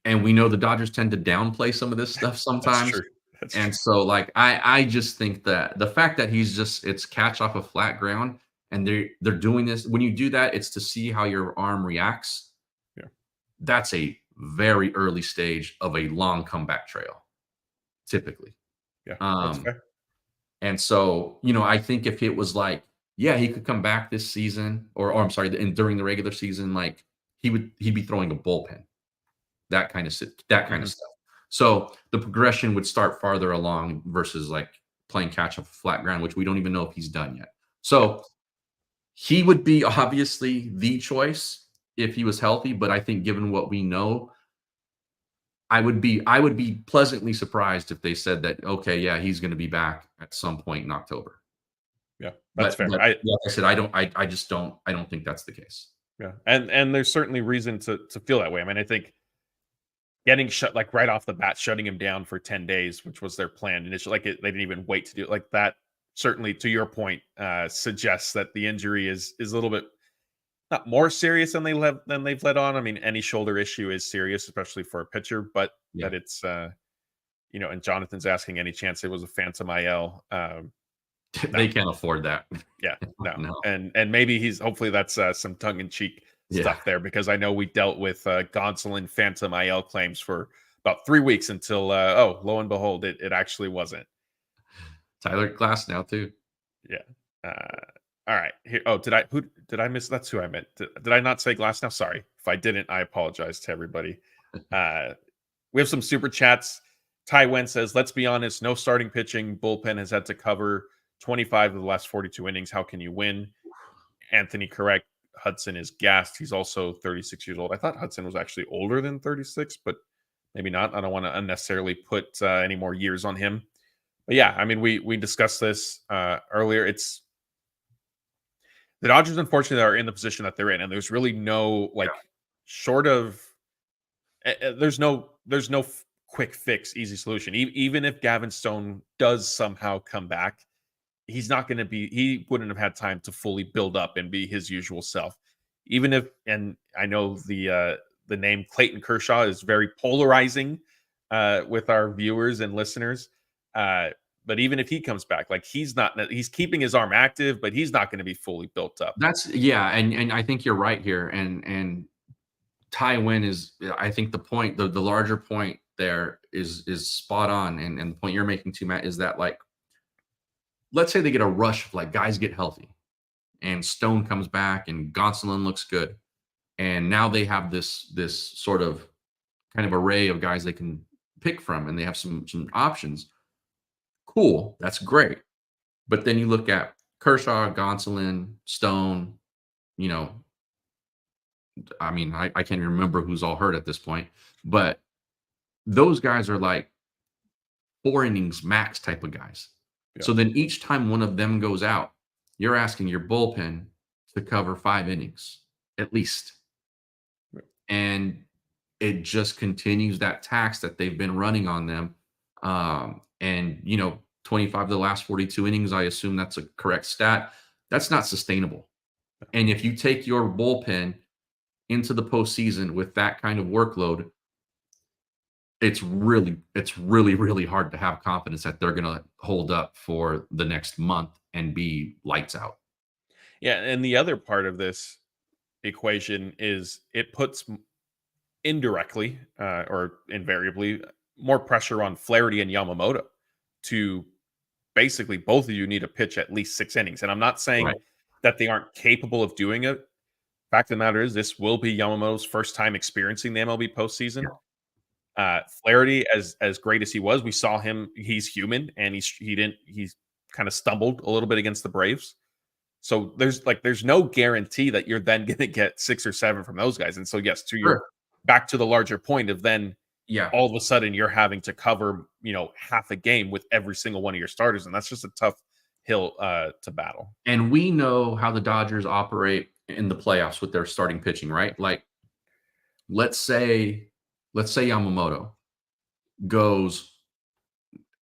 And we know the Dodgers tend to downplay some of this stuff sometimes. That's and true. so like I just think that the fact that it's catch off of flat ground and they're doing this, when you do that, it's to see how your arm reacts. Yeah. That's a very early stage of a long comeback trail, typically. Yeah. That's Um fair. and so, I think if it was like, yeah, he could come back this season, or I'm sorry, during the regular season, like he'd be throwing a bullpen, that kind of stuff. So the progression would start farther along versus like playing catch up flat ground, which we don't even know if he's done yet. So he would be obviously the choice if he was healthy, but I think given what we know, I would be pleasantly surprised if they said that, okay, yeah, he's going to be back at some point in October. Yeah, that's fair. Like I said, I don't think that's the case. Yeah, and there's certainly reason to feel that way. I mean, I think getting shut like right off the bat, shutting him down for 10 days, which was their plan initially, they didn't even wait to do it like that. Certainly, to your point, suggests that the injury is a little bit not more serious than they've let on. I mean, any shoulder issue is serious, especially for a pitcher, but that it's and Jonathan's asking any chance it was a phantom IL. They can't afford that. Yeah, no. No. And maybe hopefully that's some tongue in cheek stuff there, because I know we dealt with Gonsolin phantom IL claims for about 3 weeks until lo and behold, it actually wasn't. Tyler Glasnow too. Yeah. All right. Here. Oh, did I miss? That's who I meant. Did I not say Glasnow? Sorry. If I didn't, I apologize to everybody. We have some super chats. Ty Wen says, let's be honest, no starting pitching. Bullpen has had to cover 25 of the last 42 innings. How can you win? Anthony, correct. Hudson is gassed. He's also 36 years old. I thought Hudson was actually older than 36, but maybe not. I don't want to unnecessarily put any more years on him. But yeah, I mean, we discussed this earlier. It's the Dodgers, unfortunately, are in the position that they're in, and there's really no short of there's no quick fix, easy solution. Even if Gavin Stone does somehow come back, he's not going to be. He wouldn't have had time to fully build up and be his usual self. Even if, and I know the name Clayton Kershaw is very polarizing with our viewers and listeners. But even if he comes back, he's keeping his arm active, but he's not going to be fully built up. And I think you're right here. And Ty Wen is, I think the larger point there is spot on, and the point you're making too, Matt, is that like, let's say they get a rush of like guys get healthy, and Stone comes back, and Gonsolin looks good, and now they have this sort of kind of array of guys they can pick from, and they have some options. Cool, that's great. But then you look at Kershaw, Gonsolin, Stone, you know, I mean, I can't even remember who's all hurt at this point, but those guys are like 4 innings max type of guys. Yeah. So then each time one of them goes out, you're asking your bullpen to cover 5 innings at least. Right. And it just continues that tax that they've been running on them. And, you know, 25 of the last 42 innings, I assume that's a correct stat. That's not sustainable. And if you take your bullpen into the postseason with that kind of workload, it's really, really hard to have confidence that they're going to hold up for the next month and be lights out. Yeah, and the other part of this equation is it puts indirectly or invariably more pressure on Flaherty and Yamamoto to basically both of you need to pitch at least 6 innings. And I'm not saying Right. that they aren't capable of doing it. Fact of the matter is, this will be Yamamoto's first time experiencing the MLB postseason. Flaherty, as great as he was, we saw him. He's human, and he's kind of stumbled a little bit against the Braves. So there's no guarantee that you're then going to get 6 or 7 from those guys. And so yes, to your back to the larger point of then all of a sudden you're having to cover, you know, half a game with every single one of your starters, and that's just a tough hill to battle. And we know how the Dodgers operate in the playoffs with their starting pitching, right? Like, let's say Yamamoto goes,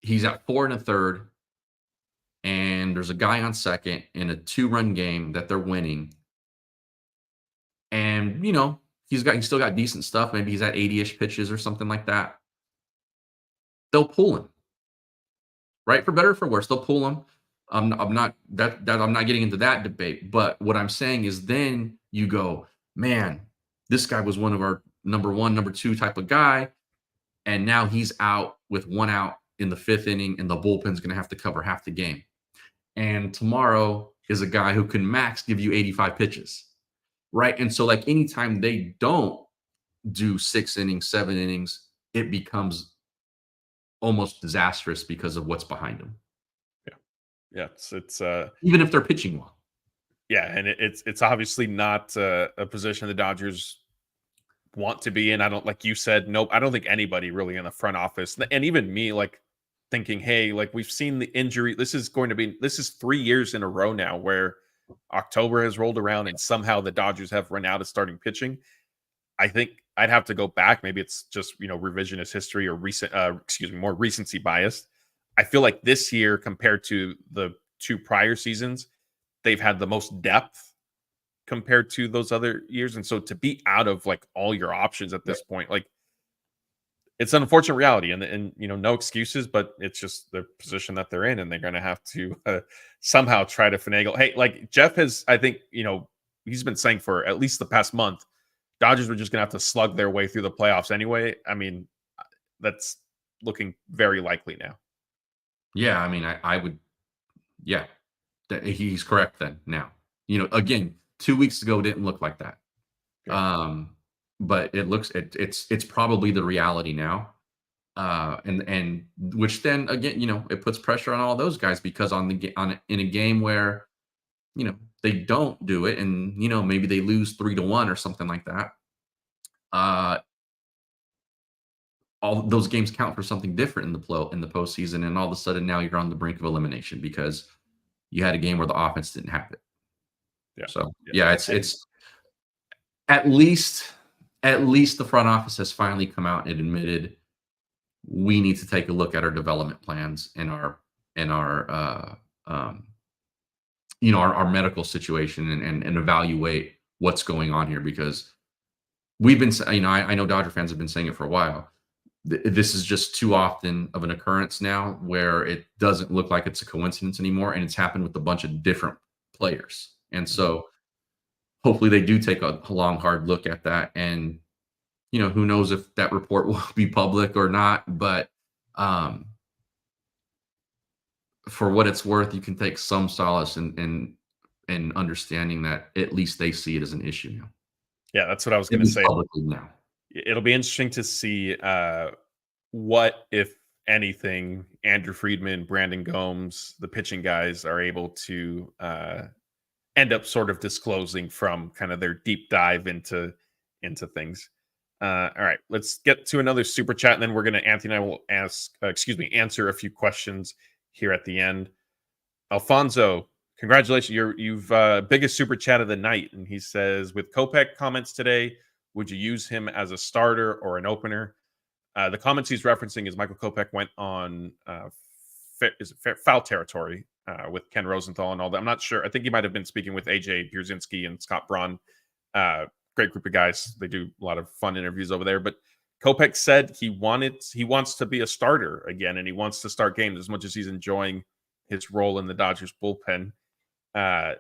he's at 4 1/3, and there's a guy on second in a 2-run game that they're winning. And, you know, he's still got decent stuff. Maybe he's at 80-ish pitches or something like that. They'll pull him, right? For better or for worse, they'll pull him. I'm not getting into that debate, but what I'm saying is then you go, man, this guy was one of our number 1, number 2 type of guy, and now he's out with 1 out in the 5th inning, and the bullpen's going to have to cover half the game. And tomorrow is a guy who can max give you 85 pitches, right? And so, like, anytime they don't do 6 innings, 7 innings, it becomes almost disastrous because of what's behind them. Yeah, it's even if they're pitching well. Yeah, and it's obviously not a position the Dodgers want to be in. I don't, like you said, nope. I don't think anybody really in the front office, and even me, like thinking, hey, like we've seen the injury. This is 3 years in a row now where October has rolled around and somehow the Dodgers have run out of starting pitching. I think I'd have to go back. Maybe it's just, you know, revisionist history or more recency bias. I feel like this year compared to the 2 prior seasons, they've had the most depth compared to those other years. And so to be out of like all your options at this point, like it's an unfortunate reality, and you know, no excuses, but it's just the position that they're in, and they're going to have to somehow try to finagle. Hey, like Jeff has, I think, you know, he's been saying for at least the past month, Dodgers were just going to have to slug their way through the playoffs anyway. I mean, that's looking very likely now. Yeah, I mean, I would, yeah, he's correct then. Now, you know, again, 2 weeks ago didn't look like that, but it's probably the reality now, and which then again, you know, it puts pressure on all those guys because in a game where, you know, they don't do it, and you know, maybe they lose 3-1 or something like that. All those games count for something different in the postseason, and all of a sudden now you're on the brink of elimination because you had a game where the offense didn't have it. Yeah. So yeah, it's at least the front office has finally come out and admitted we need to take a look at our development plans and our you know, our medical situation and evaluate what's going on here, because we've been, you know, I know Dodger fans have been saying it for a while. This is just too often of an occurrence now where it doesn't look like it's a coincidence anymore, and it's happened with a bunch of different players. And so hopefully they do take a long, hard look at that and who knows if that report will be public or not, but um, for what it's worth, you can take some solace in understanding that at least they see it as an issue now, Yeah, that's what I was at going to least say. publicly now. It'll be interesting to see what, if anything, Andrew Friedman, Brandon Gomes, the pitching guys are able to end up sort of disclosing from kind of their deep dive into things. All right, let's get to another super chat, and then we're gonna Anthony and I will answer a few questions here at the end. Alfonso, congratulations! You've biggest super chat of the night, and he says, with Kopech comments today, would you use him as a starter or an opener? The comments he's referencing is Michael Kopech went on foul territory with Ken Rosenthal and all that. I'm not sure. I think he might have been speaking with AJ Pierzynski and Scott Braun. Great group of guys. They do a lot of fun interviews over there. But Kopech said he wants to be a starter again, and he wants to start games as much as he's enjoying his role in the Dodgers bullpen. I'm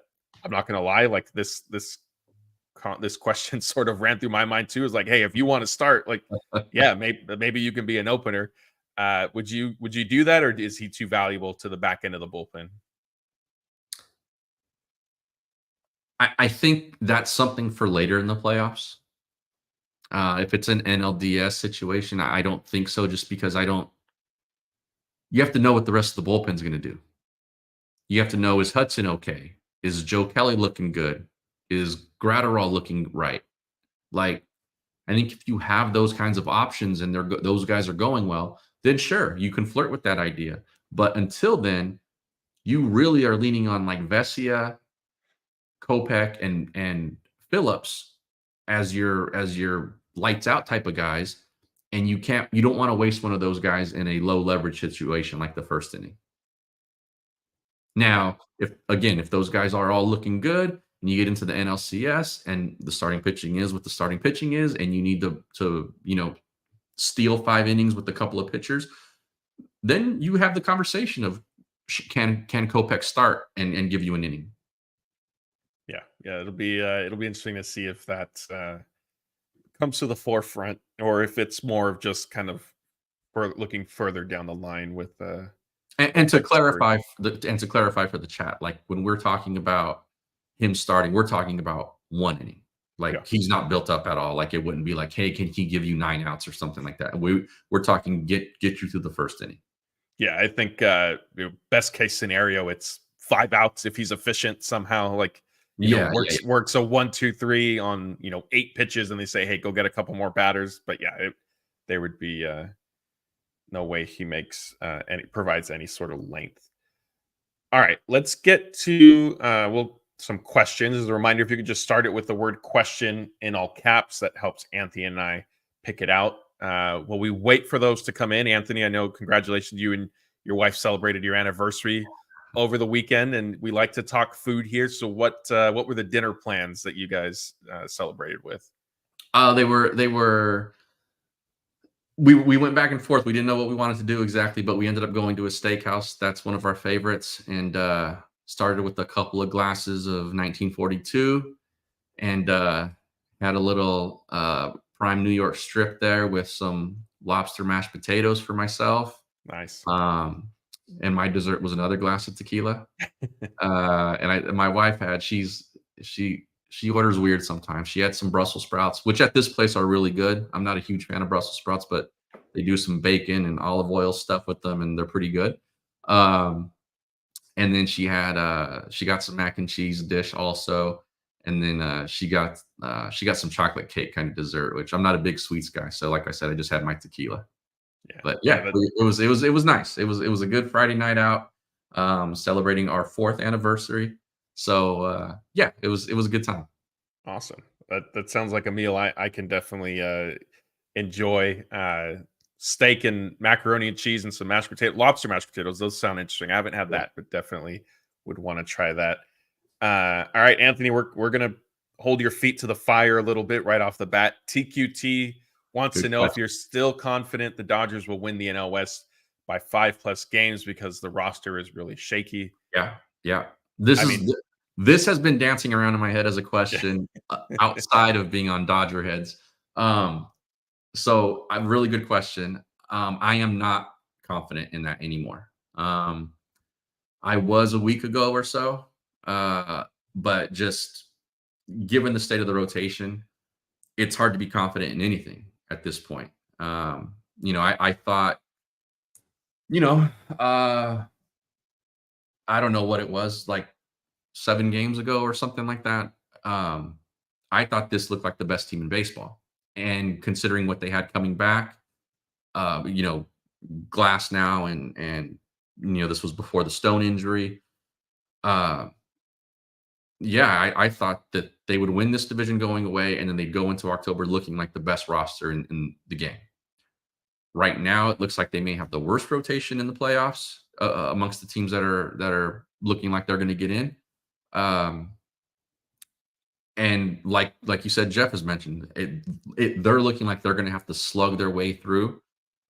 not gonna lie, like this question sort of ran through my mind too. Is like, hey, if you want to start, like, yeah, maybe you can be an opener. Would you do that, or is he too valuable to the back end of the bullpen? I think that's something for later in the playoffs. If it's an NLDS situation, I don't think so, just because you have to know what the rest of the bullpen's going to do. You have to know, is Hudson okay? Is Joe Kelly looking good? Is Gratterall looking right? Like, I think if you have those kinds of options and those guys are going well, then sure, you can flirt with that idea. But until then, you really are leaning on like Vesia, Kopech, and Phillips as your lights out type of guys, and you don't want to waste one of those guys in a low leverage situation like the first inning. Now, if those guys are all looking good and you get into the NLCS and the starting pitching is what the starting pitching is, and you need to steal 5 innings with a couple of pitchers, then you have the conversation of can Kopech start and give you an inning. Yeah, it'll be interesting to see if that comes to the forefront, or if it's more of just kind of looking further down the line with and to clarify for the chat, like when we're talking about him starting, we're talking about 1 inning. Like, he's not built up at all. Like, it wouldn't be like, hey, can he give you 9 outs or something like that? We're talking get you through the first inning. Yeah, I think best case scenario, it's 5 outs if he's efficient somehow. Like, works a 1, 2, 3 on 8 pitches, and they say, hey, go get a couple more batters. But yeah, there would be no way he provides any sort of length. All right, let's get to some questions. As a reminder, if you could just start it with the word question in all caps, that helps Anthony and I pick it out. While we wait for those to come in, Anthony, I know, congratulations, you and your wife celebrated your anniversary over the weekend, and we like to talk food here. So what were the dinner plans that you guys celebrated with? We went back and forth. We didn't know what we wanted to do exactly, but we ended up going to a steakhouse. That's one of our favorites, and started with a couple of glasses of 1942, and had a little prime New York strip there with some lobster mashed potatoes for myself. Nice. And my dessert was another glass of tequila. And my wife she orders weird sometimes. She had some Brussels sprouts, which at this place are really good. I'm not a huge fan of Brussels sprouts, but they do some bacon and olive oil stuff with them, and they're pretty good. And then she got some mac and cheese dish also. And then she got some chocolate cake kind of dessert, which I'm not a big sweets guy. So like I said, I just had my tequila. Yeah. But it was nice. It was a good Friday night out, celebrating our 4th anniversary. So it was a good time. Awesome. That sounds like a meal I can definitely enjoy. Steak and macaroni and cheese and some lobster mashed potatoes. Those sound interesting. I haven't had that, but definitely would want to try that. All right, Anthony, we're gonna hold your feet to the fire a little bit right off the bat. TQT wants to know if you're still confident the Dodgers will win the NL West by 5+ games, because the roster is really shaky. Yeah. This has been dancing around in my head as a question outside of being on DodgerHeads. So a really good question. I am not confident in that anymore. I was a week ago or so, but just given the state of the rotation, it's hard to be confident in anything at this point. I thought, you know, uh, I don't know what it was, like 7 games ago or something like that. Um, I thought this looked like the best team in baseball. And considering what they had coming back, uh, you know, Glasnow and this was before the Stone injury. Uh, yeah, I thought that they would win this division going away, and then they'd go into October looking like the best roster in the game. Right now, it looks like they may have the worst rotation in the playoffs amongst the teams that are looking like they're going to get in. Um, and like you said, Jeff has mentioned they're looking like they're going to have to slug their way through,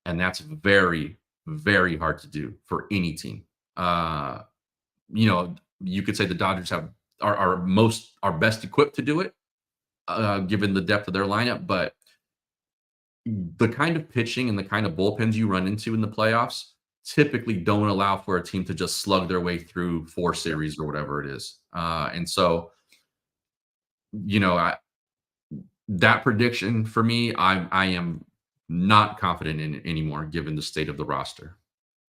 and that's very, very hard to do for any team. Uh, you could say the Dodgers are best equipped to do it, given the depth of their lineup. But the kind of pitching and the kind of bullpens you run into in the playoffs typically don't allow for a team to just slug their way through 4 series or whatever it is. And so, you know, I, that prediction for me, I am not confident in it anymore, given the state of the roster.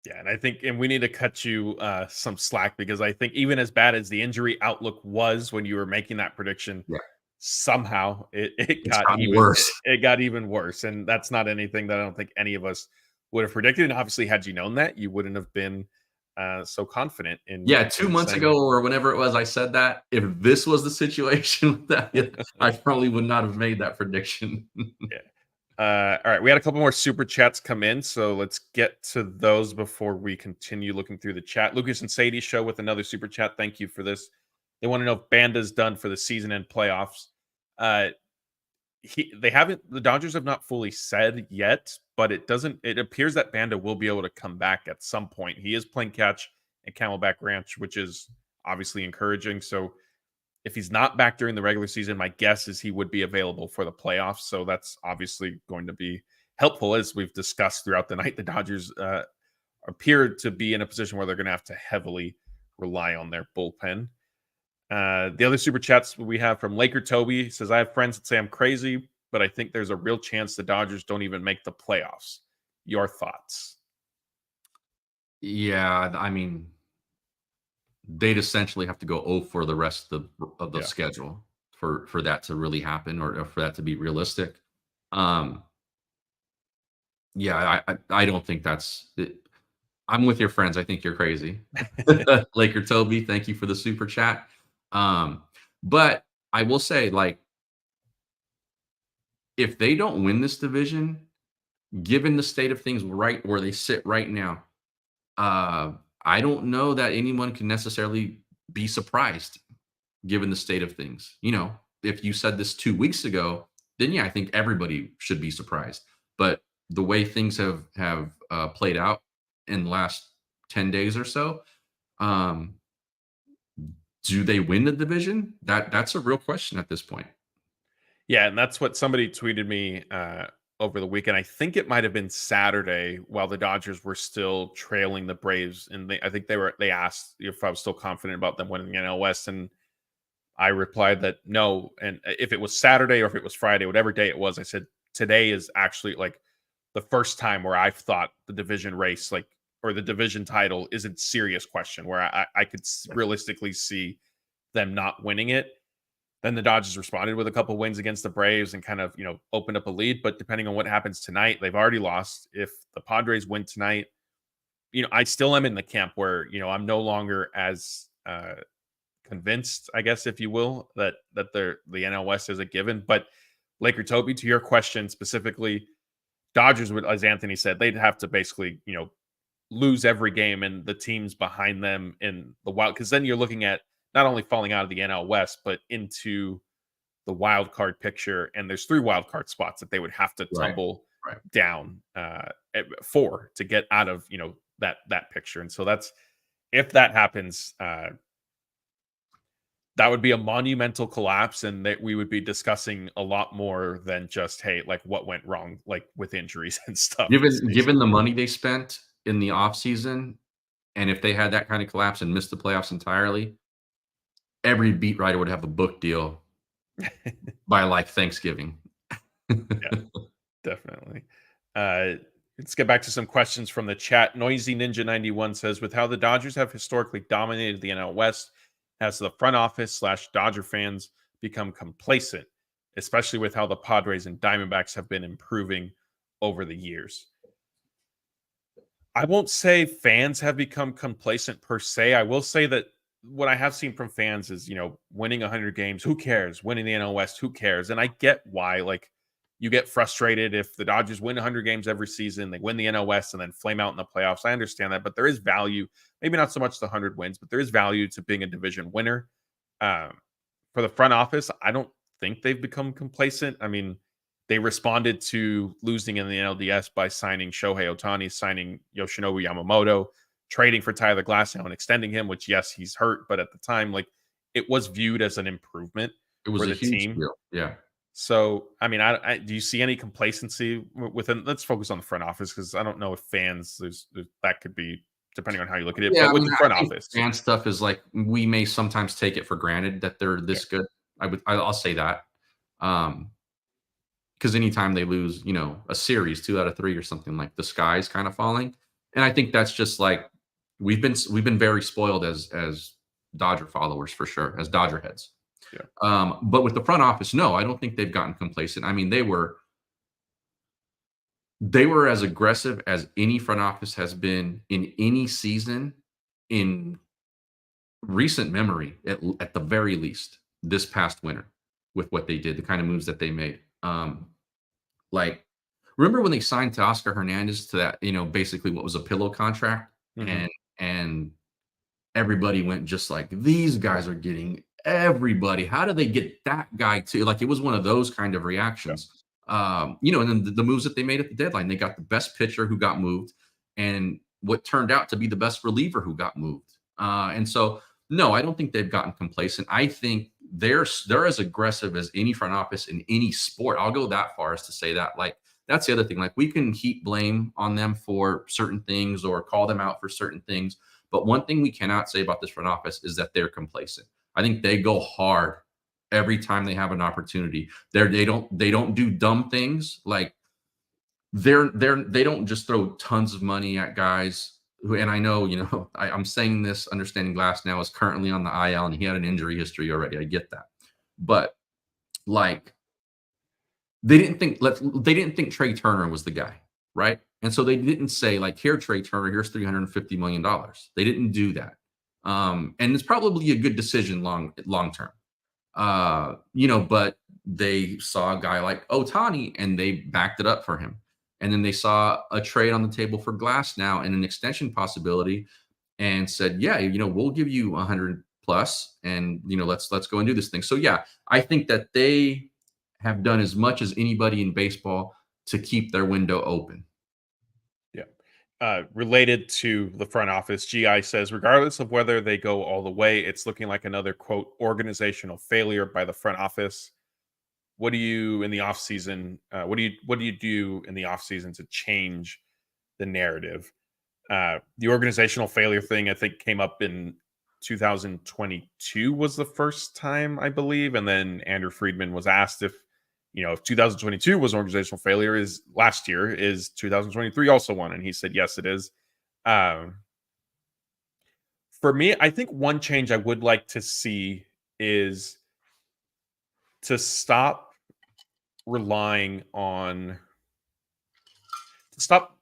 Yeah, and I think, and we need to cut you some slack because I think even as bad as the injury outlook was when you were making that prediction, Yeah, somehow it it's got gotten even worse. it got even worse, and that's not anything that I don't think any of us would have predicted. And obviously, had you known that, you wouldn't have been so confident Yeah, 2 in months saying ago or whenever it was I said that, if this was the situation that I probably would not have made that prediction. yeah. All right, we had a couple more super chats come in, so let's get to those before we continue looking through the chat. Lucas and Sadie show with another super chat. Thank you for this. They want to know if Banda's done for the season and playoffs. Uh, they haven't. The Dodgers have not fully said yet, but it doesn't. It appears that Banda will be able to come back at some point. He is playing catch at Camelback Ranch, which is obviously encouraging. So if he's not back during the regular season, my guess is he would be available for the playoffs. So that's obviously going to be helpful. As we've discussed throughout the night, the Dodgers appear to be in a position where they're going to have to heavily rely on their bullpen. The other super chats we have from Laker Toby says, I have friends that say I'm crazy, but I think there's a real chance the Dodgers don't even make the playoffs. Your thoughts? Yeah, I mean, they'd essentially have to go 0 for the rest of the Yeah. schedule for that to really happen or for that to be realistic. Um, yeah, I don't think that's it. I'm with your friends. I think you're crazy. Laker Toby, thank you for the super chat. Um, but I will say, like, if they don't win this division, given the state of things right where they sit right now, uh, I don't know that anyone can necessarily be surprised given the state of things. If you said this 2 weeks ago, then yeah, I think everybody should be surprised. But the way things have played out in the last 10 days or so, um, do they win the division? That's a real question at this point. Yeah, and that's what somebody tweeted me over the weekend. I think it might have been Saturday while the Dodgers were still trailing the Braves, and I think they asked if I was still confident about them winning the NL West, and I replied that no. And if it was Saturday or if it was Friday, whatever day it was, I said today is actually like the first time where I've thought the division race, like or the division title, is a serious question where I could realistically see them not winning it. Then the Dodgers responded with a couple wins against the Braves and kind of, opened up a lead. But depending on what happens tonight, they've already lost. If the Padres win tonight, I still am in the camp where, I'm no longer as convinced, I guess, if you will, that the NL West is a given. But Laker Toby, to your question specifically, Dodgers would, as Anthony said, they'd have to basically, lose every game and the teams behind them in the wild, because then you're looking at not only falling out of the NL West, but into the wild card picture. And there's 3 wild card spots that they would have to Right. tumble Right. down for to get out of that picture. And so that's if that happens. that would be a monumental collapse, and that we would be discussing a lot more than just, hey, like what went wrong, like with injuries and stuff. Given the money they spent in the offseason, and if they had that kind of collapse and missed the playoffs entirely, every beat writer would have a book deal by like Thanksgiving. Yeah, definitely. Let's get back to some questions from the chat. Noisy Ninja 91 says, with how the Dodgers have historically dominated the NL West, has the front office / Dodger fans become complacent, especially with how the Padres and Diamondbacks have been improving over the years? I won't say fans have become complacent per se. I will say that what I have seen from fans is, winning 100 games, who cares? Winning the NL West, who cares? And I get why. Like, you get frustrated if the Dodgers win 100 games every season, they win the NL West and then flame out in the playoffs. I understand that, but there is value, maybe not so much the 100 wins, but there is value to being a division winner. For the front office, I don't think they've become complacent. I mean, they responded to losing in the NLDS by signing Shohei Ohtani, signing Yoshinobu Yamamoto, trading for Tyler Glasnow and extending him, which, yes, he's hurt, but at the time, like, it was viewed as an improvement for the team. Deal. Yeah. So, I mean, do you see any complacency within? Let's focus on the front office, because I don't know if fans, that could be depending on how you look at it. Yeah, but with the front office, fan stuff is like, we may sometimes take it for granted that they're this good. I'll say that. Because anytime they lose, a series 2 out of 3 or something, like, the sky's kind of falling. And I think that's just like, we've been very spoiled as Dodger followers, for sure, as Dodger heads. Yeah. But with the front office, no, I don't think they've gotten complacent. I mean, they were as aggressive as any front office has been in any season in recent memory, at the very least, this past winter, with what they did, the kind of moves that they made. Like, remember when they signed Teoscar Hernandez to that, basically what was a pillow contract, Mhm. and everybody went just like, these guys are getting everybody. How do they get that guy to, like, it was one of those kind of reactions. And then the moves that they made at the deadline, they got the best pitcher who got moved, and what turned out to be the best reliever who got moved. And so, no, I don't think they've gotten complacent. I think they're as aggressive as any front office in any sport. I'll go that far as to say that. Like, that's the other thing. Like, we can heap blame on them for certain things or call them out for certain things, but one thing we cannot say about this front office is that they're complacent. I think they go hard every time they have an opportunity. They don't do dumb things. Like, they don't just throw tons of money at guys who, and I know, I'm saying this understanding Glasnow is currently on the IL and he had an injury history already. I get that. But, like, they didn't think Trey Turner was the guy, right? And so they didn't say, like, here, Trey Turner, here's $350 million. They didn't do that. And it's probably a good decision long term. But they saw a guy like Otani and they backed it up for him. And then they saw a trade on the table for Glasnow and an extension possibility, and said, yeah, we'll give you 100 plus, and let's go and do this thing. So yeah, I think that they have done as much as anybody in baseball to keep their window open. Yeah. Related to the front office, GI says, regardless of whether they go all the way, it's looking like another, quote, organizational failure by the front office. What do you in the offseason? What do you do in the offseason to change the narrative? The organizational failure thing, I think, came up in 2022 was the first time, I believe. And then Andrew Friedman was asked if 2022 was an organizational failure, is 2023 also one? And he said, yes, it is. For me, I think one change I would like to see is to stop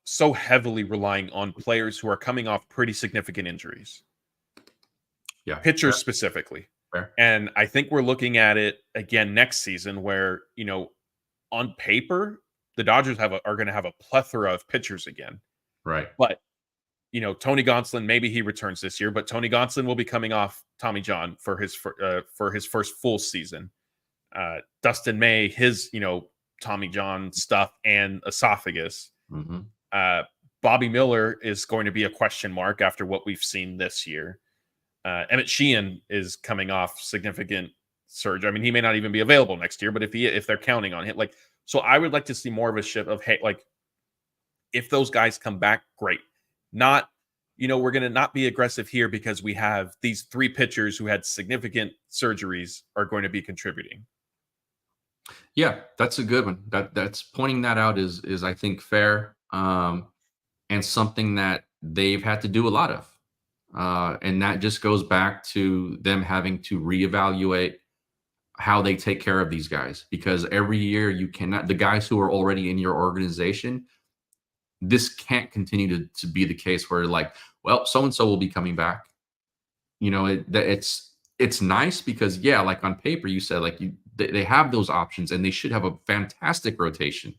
so heavily relying on players who are coming off pretty significant injuries. Yeah. Pitchers specifically. Fair. And I think we're looking at it again next season where, on paper, the Dodgers are going to have a plethora of pitchers again. Right. But, Tony Gonsolin, maybe he returns this year, but Tony Gonsolin will be coming off Tommy John for his first full season. Dustin May, his, Tommy John stuff and esophagus. Mm-hmm. Bobby Miller is going to be a question mark after what we've seen this year. Emmett Sheehan is coming off significant surge. I mean, he may not even be available next year, but if they're counting on him, like, so I would like to see more of a shift of, hey, like, if those guys come back, great. Not, we're going to not be aggressive here because we have these 3 pitchers who had significant surgeries are going to be contributing. Yeah, that's a good one. That's pointing that out is I think fair, and something that they've had to do a lot of. And that just goes back to them having to reevaluate how they take care of these guys, because every year you cannot, the guys who are already in your organization, this can't continue to be the case where, like, well, so and so will be coming back. It's nice because, yeah, like on paper you said, like, they have those options and they should have a fantastic rotation.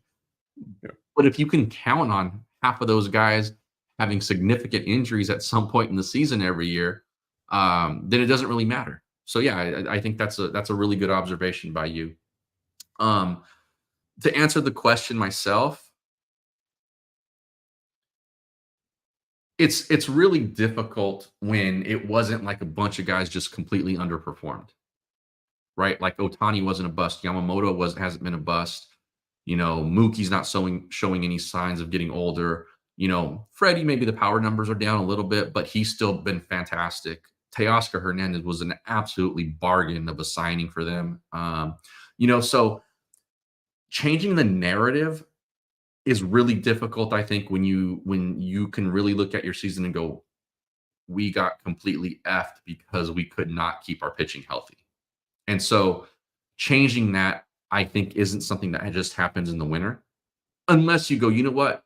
Yeah. But if you can count on half of those guys having significant injuries at some point in the season every year, then it doesn't really matter. So yeah, I think that's a really good observation by you. To answer the question myself, it's really difficult when it wasn't like a bunch of guys just completely underperformed, right? Like Otani wasn't a bust, Yamamoto hasn't been a bust. Mookie's not showing any signs of getting older. Freddie, maybe the power numbers are down a little bit, but he's still been fantastic. Teoscar Hernandez was an absolutely bargain of a signing for them. So changing the narrative is really difficult, I think, when you can really look at your season and go, we got completely effed because we could not keep our pitching healthy. And so changing that, I think, isn't something that just happens in the winter, unless you go, you know what?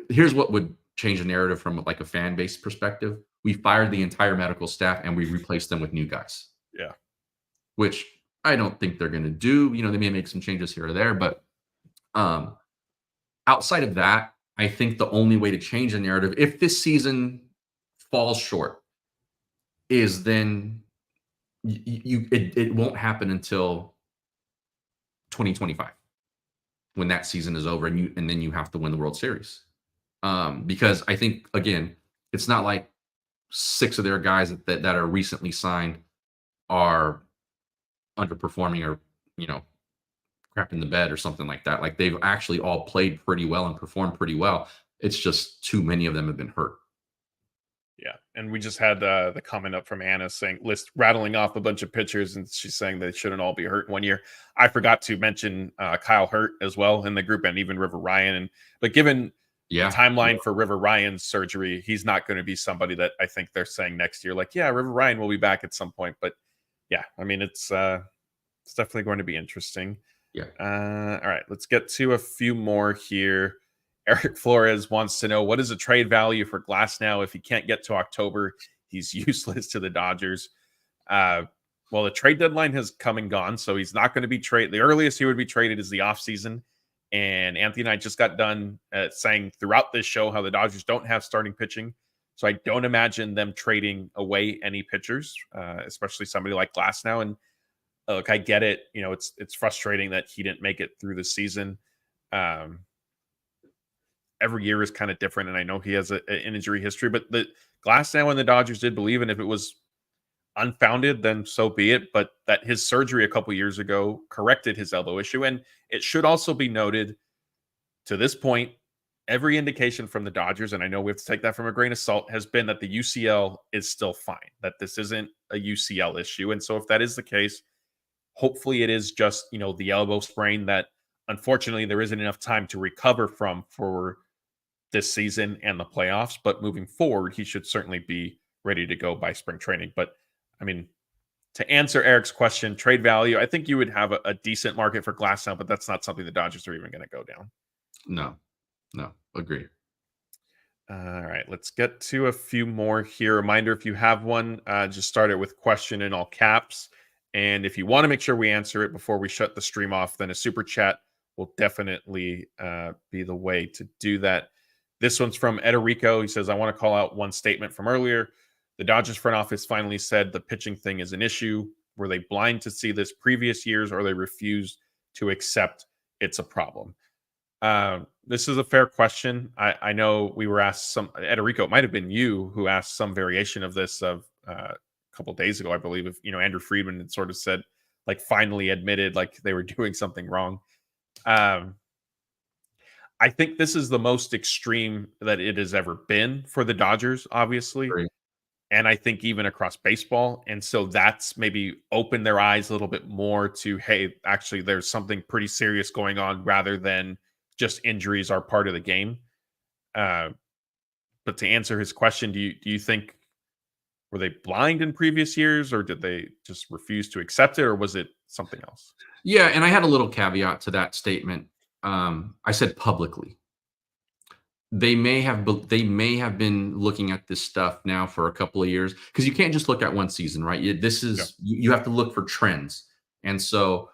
Here's what would change the narrative from like a fan base perspective. We fired the entire medical staff and we replaced them with new guys. Yeah. Which I don't think they're going to do. They may make some changes here or there, but outside of that, I think the only way to change the narrative, if this season falls short, is then it won't happen until 2025 when that season is over and then you have to win the World Series. Because I think, again, it's not like 6 of their guys that are recently signed are underperforming or, crap in the bed or something like that. Like, they've actually all played pretty well and performed pretty well. It's just too many of them have been hurt. Yeah. And we just had the comment up from Anna saying, rattling off a bunch of pitchers, and she's saying they shouldn't all be hurt in 1 year. I forgot to mention Kyle Hurt as well in the group, and even River Ryan. But given the timeline for River Ryan's surgery, he's not going to be somebody that I think they're saying next year, like, yeah, River Ryan will be back at some point. But yeah, I mean, it's definitely going to be interesting. Yeah. All right, let's get to a few more here. Eric Flores wants to know, what is the trade value for Glasnow? If he can't get to October, he's useless to the Dodgers. Well, the trade deadline has come and gone, so he's not going to be traded. The earliest he would be traded is the offseason. And Anthony and I just got done saying throughout this show how the Dodgers don't have starting pitching. So I don't imagine them trading away any pitchers, especially somebody like Glasnow. And look, I get it. It's frustrating that he didn't make it through the season. Every year is kind of different, and I know he has an injury history, but the Glasnow and the Dodgers did believe, and if it was unfounded, then so be it. But that his surgery a couple years ago corrected his elbow issue. And it should also be noted, to this point, every indication from the Dodgers, and I know we have to take that from a grain of salt, has been that the UCL is still fine, that this isn't a UCL issue. And so if that is the case, hopefully it is just, the elbow sprain that unfortunately there isn't enough time to recover from for this season and the playoffs. But moving forward, he should certainly be ready to go by spring training. But I mean, to answer Eric's question, trade value, I think you would have a decent market for Glasnow, but that's not something the Dodgers are even going to go down. No, agree. All right, let's get to a few more here. Reminder, if you have one, just start it with question in all caps. And if you want to make sure we answer it before we shut the stream off, then a super chat will definitely be the way to do that. This one's from Ederico. He says, I want to call out one statement from earlier. The Dodgers front office finally said the pitching thing is an issue. Were they blind to see this previous years, or they refused to accept it's a problem? This is a fair question. I know we were asked Ederico, it might have been you who asked some variation of this, of a couple days ago, I believe. If Andrew Friedman had sort of said, like, finally admitted like they were doing something wrong. I think this is the most extreme that it has ever been for the Dodgers, obviously. Great. And I think even across baseball. And so that's maybe opened their eyes a little bit more to, hey, actually, there's something pretty serious going on rather than just injuries are part of the game. But to answer his question, do you think, were they blind in previous years, or did they just refuse to accept it, or was it something else? Yeah, and I had a little caveat to that statement. I said publicly. They may have been looking at this stuff now for a couple of years, because you can't just look at one season, right? You have to look for trends, and so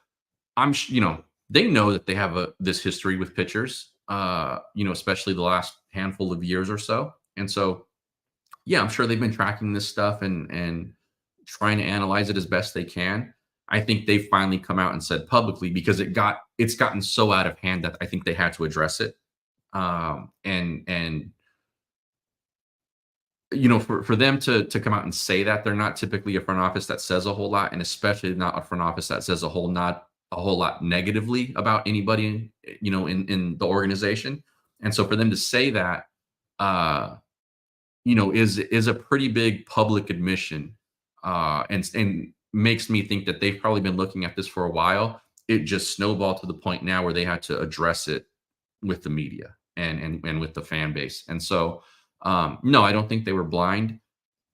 they know that they have this history with pitchers, especially the last handful of years or so, and so yeah, I'm sure they've been tracking this stuff and trying to analyze it as best they can. I think they finally come out and said publicly, because it's gotten so out of hand that I think they had to address it. And for them to come out and say that, they're not typically a front office that says a whole lot, and especially not a front office that says a whole lot negatively about anybody, in the organization. And so for them to say that, is a pretty big public admission, and makes me think that they've probably been looking at this for a while. It just snowballed to the point now where they had to address it with the media and with the fan base. And so, no, I don't think they were blind,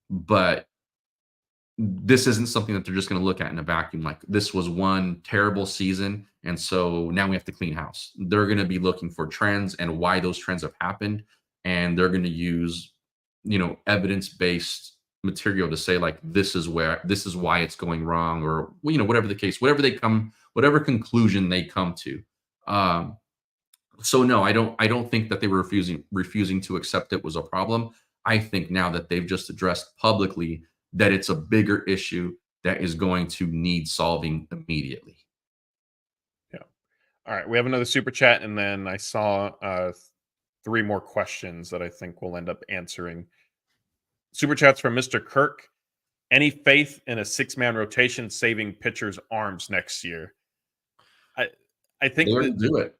but this isn't something that they're just going to look at in a vacuum. Like, this was one terrible season, and so now we have to clean house. They're going to be looking for trends and why those trends have happened, and they're going to use evidence-based material to say, like, this is why it's going wrong, or whatever the case, whatever conclusion they come to. So no, I don't think that they were refusing to accept it was a problem. I think now that they've just addressed publicly that it's a bigger issue that is going to need solving immediately. Yeah. All right, we have another super chat, and then I saw 3 more questions that I think we'll end up answering. Super chats from Mr. Kirk. Any faith in a 6-man rotation saving pitchers' arms next year? I think They'll do it.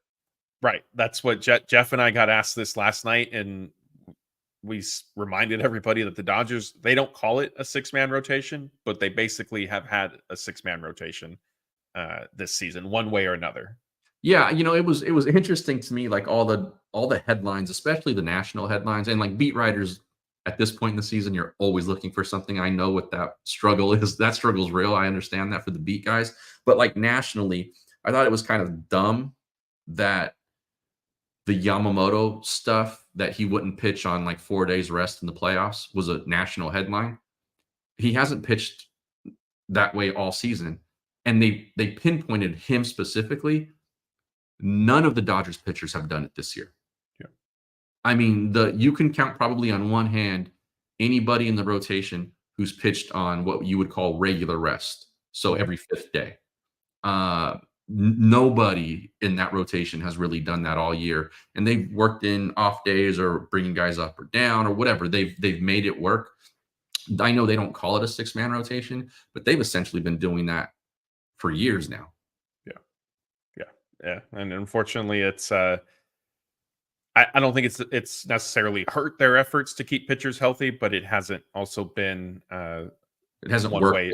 Right. That's what Jeff and I got asked this last night, and we reminded everybody that the Dodgers, they don't call it a 6-man rotation, but they basically have had a 6-man rotation this season, one way or another. Yeah, it was interesting to me, like all the headlines, especially the national headlines, and like beat writers at this point in the season, you're always looking for something. I know what that struggle is. That struggle is real. I understand that for the beat guys, but like nationally, I thought it was kind of dumb that the Yamamoto stuff, that he wouldn't pitch on like 4 days rest in the playoffs, was a national headline. He hasn't pitched that way all season, and they pinpointed him specifically. None of the Dodgers pitchers have done it this year. Yeah. I mean, you can count probably on one hand anybody in the rotation who's pitched on what you would call regular rest, so every 5th day. Nobody in that rotation has really done that all year, and they've worked in off days or bringing guys up or down or whatever. They've made it work. I know they don't call it a 6-man rotation, but they've essentially been doing that for years now. Yeah, and unfortunately, it's I don't think it's necessarily hurt their efforts to keep pitchers healthy, but it hasn't also been it hasn't one worked way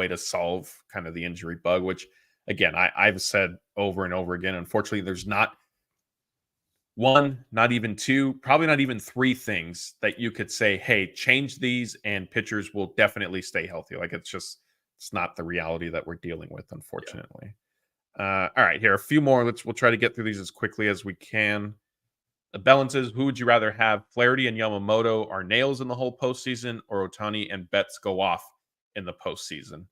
to solve kind of the injury bug. Which, again, I've said over and over again. Unfortunately, there's not one, not even 2, probably not even 3 things that you could say, hey, change these and pitchers will definitely stay healthy. Like, it's not the reality that we're dealing with, unfortunately. Yeah. All right, here, a few more. We'll try to get through these as quickly as we can. Bellin says, who would you rather have? Flaherty and Yamamoto are nails in the whole postseason, or Ohtani and Betts go off in the postseason?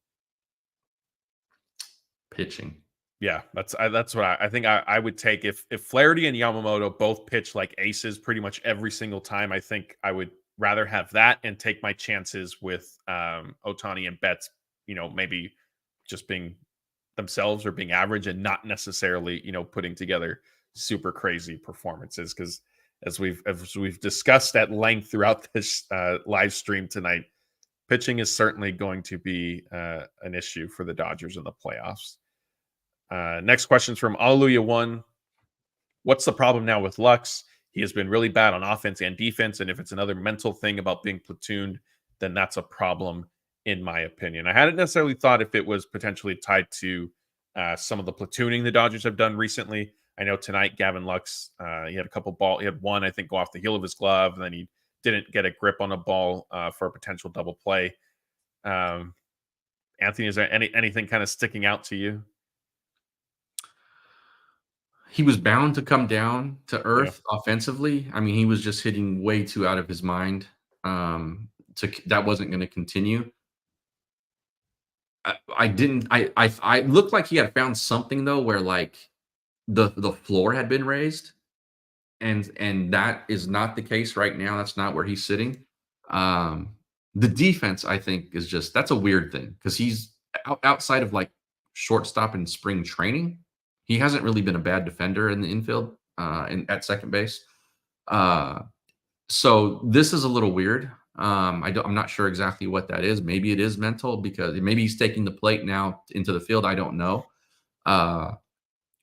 Pitching. Yeah, that's what I think I would take. If Flaherty and Yamamoto both pitch like aces pretty much every single time, I think I would rather have that and take my chances with Ohtani and Betts, maybe just being themselves or being average and not necessarily, putting together super crazy performances. Because as we've discussed at length throughout this live stream tonight, pitching is certainly going to be an issue for the Dodgers in the playoffs. Next question is from Alleluia One. What's the problem now with Lux? He has been really bad on offense and defense, and if it's another mental thing about being platooned, then that's a problem, in my opinion. I hadn't necessarily thought if it was potentially tied to some of the platooning the Dodgers have done recently. I know tonight Gavin Lux, he had a couple he had one, I think, go off the heel of his glove, and then he didn't get a grip on a ball for a potential double play. Anthony, is there anything kind of sticking out to you? He was bound to come down to earth offensively. I mean, he was just hitting way too out of his mind. That wasn't going to continue. I looked like he had found something though, where like the floor had been raised, and that is not the case right now. That's not where he's sitting. The defense, I think, is just that's a weird thing because he's outside of like shortstop in spring training. He hasn't really been a bad defender in the infield at second base. So this is a little weird. I'm not sure exactly what that is. Maybe it is mental because maybe he's taking the plate now into the field. I don't know.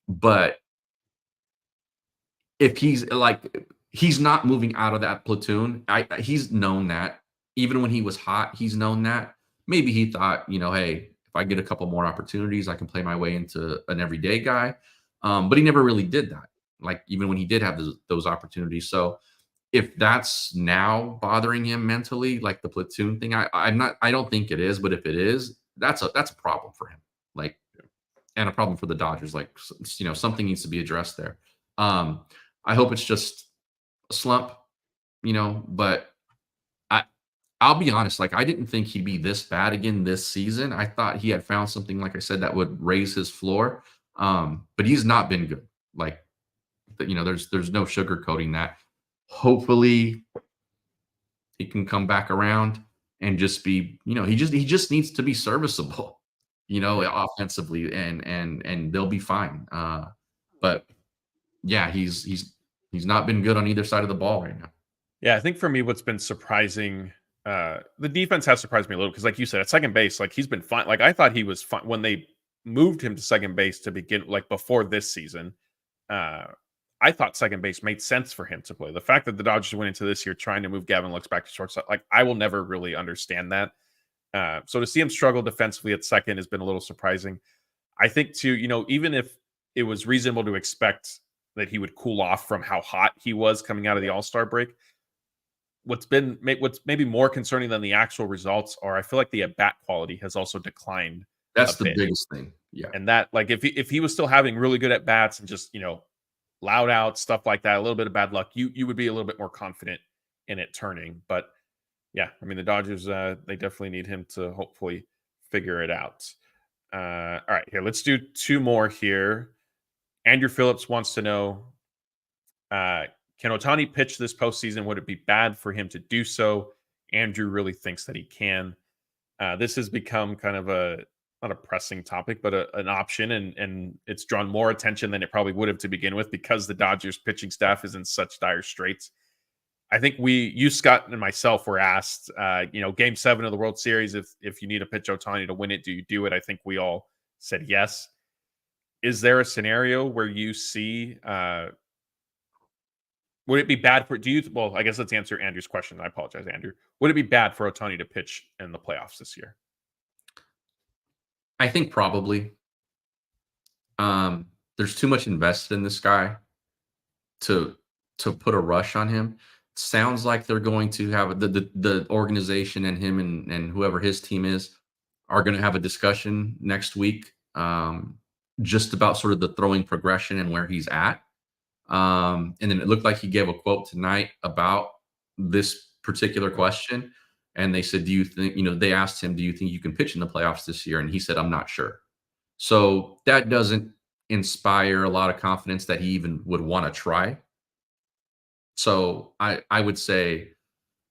But if he's not moving out of that platoon, he's known that. Even when he was hot, he's known that. Maybe he thought, hey, if I get a couple more opportunities, I can play my way into an everyday guy. But he never really did that. Like even when he did have those opportunities. So if that's now bothering him mentally, like the platoon thing, I don't think it is. But if it is, that's a problem for him. Like, and a problem for the Dodgers. Like, something needs to be addressed there. I hope it's just a slump, but I'll be honest, like I didn't think he'd be this bad again this season. I thought he had found something, like I said, that would raise his floor. But he's not been good. Like, there's no sugarcoating that. Hopefully he can come back around and just be, he just needs to be serviceable, offensively and they'll be fine. But yeah, he's not been good on either side of the ball right now. Yeah, I think for me, what's been surprising, the defense has surprised me a little because, like you said, at second base, like he's been fine. Like I thought he was fine when they moved him to second base to begin, like before this season. I thought second base made sense for him to play. The fact that the Dodgers went into this year trying to move Gavin Lux back to shortstop, like I will never really understand that. So to see him struggle defensively at second has been a little surprising. I think too, even if it was reasonable to expect that he would cool off from how hot he was coming out of the All-Star break, what's maybe more concerning than the actual results are, I feel like the at-bat quality has also declined. That's the biggest thing. Yeah. And that, like, if he was still having really good at-bats and just, loud out, stuff like that, a little bit of bad luck, you would be a little bit more confident in it turning. But yeah, I mean, the Dodgers, they definitely need him to hopefully figure it out. All right, here, let's do two more here. Andrew Phillips wants to know, can Otani pitch this postseason? Would it be bad for him to do so? Andrew really thinks that he can. This has become kind of not a pressing topic, but an option, and it's drawn more attention than it probably would have to begin with because the Dodgers pitching staff is in such dire straits. I think you, Scott, and myself were asked, Game 7 of the World Series, if you need to pitch Otani to win it, do you do it? I think we all said yes. Is there a scenario where you see, would it be bad for, well, I guess let's answer Andrew's question. I apologize, Andrew. Would it be bad for Otani to pitch in the playoffs this year? I think probably. There's too much invested in this guy to put a rush on him. It sounds like they're going to have the organization and him and whoever his team is are going to have a discussion next week, just about sort of the throwing progression and where he's at. And then it looked like he gave a quote tonight about this particular question. And they said, do you think, they asked him, do you think you can pitch in the playoffs this year? And he said, I'm not sure. So that doesn't inspire a lot of confidence that he even would want to try. So I would say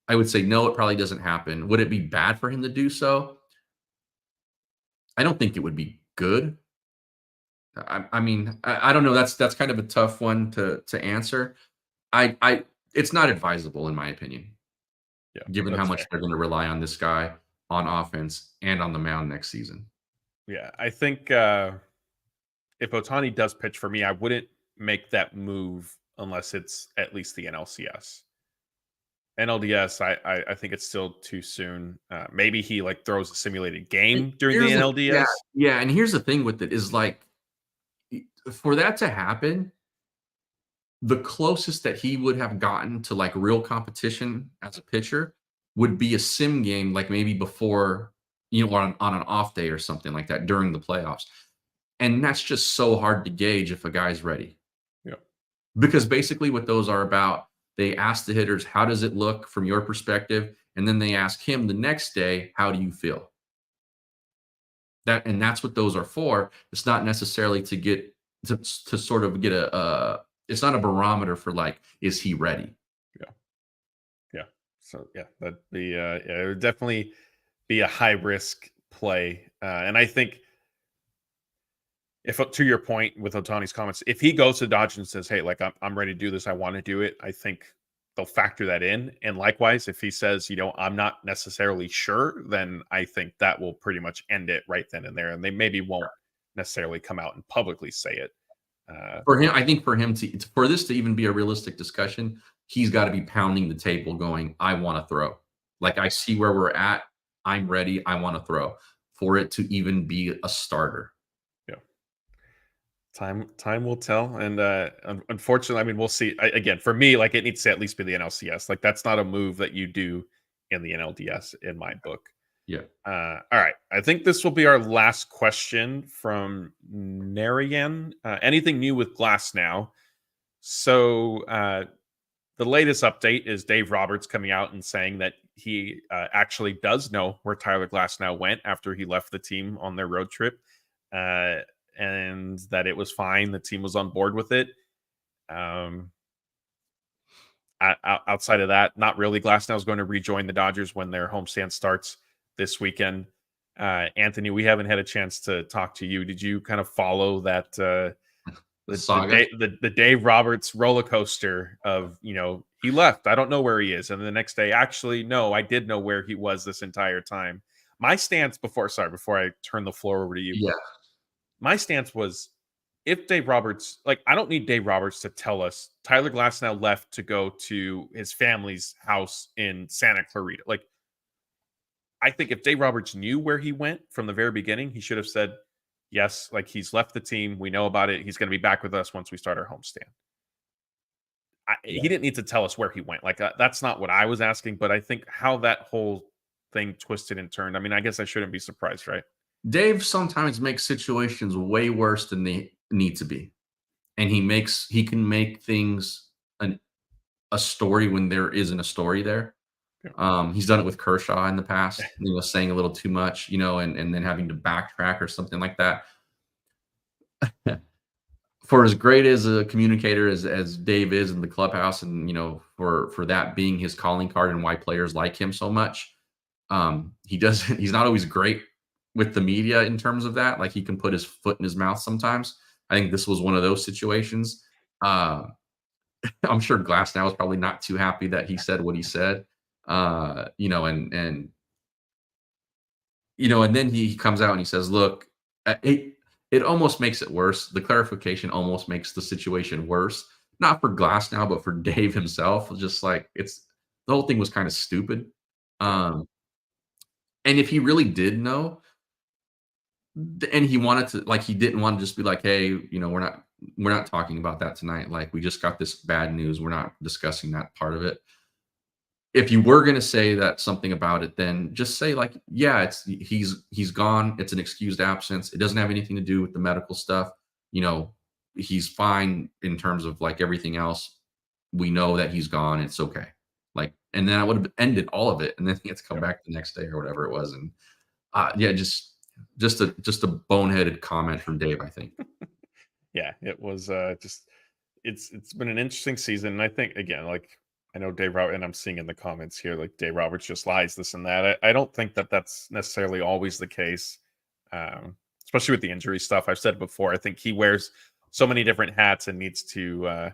no, it probably doesn't happen. Would it be bad for him to do so? I don't think it would be good. I mean, I don't know. That's kind of a tough one to answer. It's not advisable in my opinion. Yeah, given how much they're going to rely on this guy. on offense and on the mound next season. Yeah, I think if Otani does pitch for me, I wouldn't make that move unless it's at least the NLCS. NLDS, I think it's still too soon. Maybe he like throws a simulated game during the NLDS. Yeah, and here's the thing with it is like for that to happen, the closest that he would have gotten to like real competition as a pitcher would be a sim game, like maybe before, on an off day or something like that during the playoffs. And that's just so hard to gauge if a guy's ready. Yeah. Because basically what those are about, they ask the hitters, how does it look from your perspective? And then they ask him the next day, how do you feel? That's what those are for. It's not necessarily to get to sort of get it's not a barometer for like, is he ready? Yeah. So yeah, that'd be it would definitely be a high risk play. And I think if to your point with Otani's comments, if he goes to Dodgers and says, hey, like I'm ready to do this, I want to do it, I think they'll factor that in. And likewise, if he says, I'm not necessarily sure, then I think that will pretty much end it right then and there. And they maybe won't necessarily come out and publicly say it. For him, I think for this to even be a realistic discussion, he's got to be pounding the table going, I want to throw. Like, I see where we're at. I'm ready. I want to throw, for it to even be a starter. Yeah. Time will tell. And unfortunately, I mean, we'll see. Again, for me, like, it needs to at least be the NLCS. Like, that's not a move that you do in the NLDS in my book. Yeah. All right. I think this will be our last question from Narayan. Anything new with Glasnow? So the latest update is Dave Roberts coming out and saying that he actually does know where Tyler Glasnow went after he left the team on their road trip, and that it was fine. The team was on board with it. Outside of that, not really. Glasnow is going to rejoin the Dodgers when their homestand starts this weekend. Anthony, we haven't had a chance to talk to you. Did you kind of follow that the Dave Roberts roller coaster of, he left, I don't know where he is, and the next day, actually, no, I did know where he was this entire time. My stance before I turn the floor over to you, my stance was, if Dave Roberts, like, I don't need Dave Roberts to tell us Tyler Glasnow left to go to his family's house in Santa Clarita. Like, I think if Dave Roberts knew where he went from the very beginning, he should have said, yes, like, he's left the team. We know about it. He's going to be back with us once we start our homestand. He didn't need to tell us where he went. Like, that's not what I was asking, but I think how that whole thing twisted and turned. I mean, I guess I shouldn't be surprised, right? Dave sometimes makes situations way worse than they need to be. And he can make things a story when there isn't a story there. He's done it with Kershaw in the past, saying a little too much, and then having to backtrack or something like that. For as great as a communicator as Dave is in the clubhouse, and for that being his calling card and why players like him so much, he's not always great with the media in terms of that. Like, he can put his foot in his mouth sometimes. I think this was one of those situations. I'm sure Glasnow was probably not too happy that he said what he said. And then he comes out and he says, look, it almost makes it worse. The clarification almost makes the situation worse, not for Glasnow, but for Dave himself. Just like, the whole thing was kind of stupid. And if he really did know, and he wanted to, like, he didn't want to just be like, hey, we're not talking about that tonight. Like, we just got this bad news. We're not discussing that part of it. If you were going to say that something about it, then just say, like, yeah, he's gone. It's an excused absence. It doesn't have anything to do with the medical stuff. He's fine in terms of, like, everything else. We know that he's gone. It's okay. Like, and then I would have ended all of it, and then he had to come back the next day or whatever it was. And just a boneheaded comment from Dave, I think. Yeah, it was it's been an interesting season. And I think, again, like, I know Dave Roberts, and I'm seeing in the comments here, like, Dave Roberts just lies, this and that. I don't think that that's necessarily always the case, especially with the injury stuff. I've said it before. I think he wears so many different hats and needs to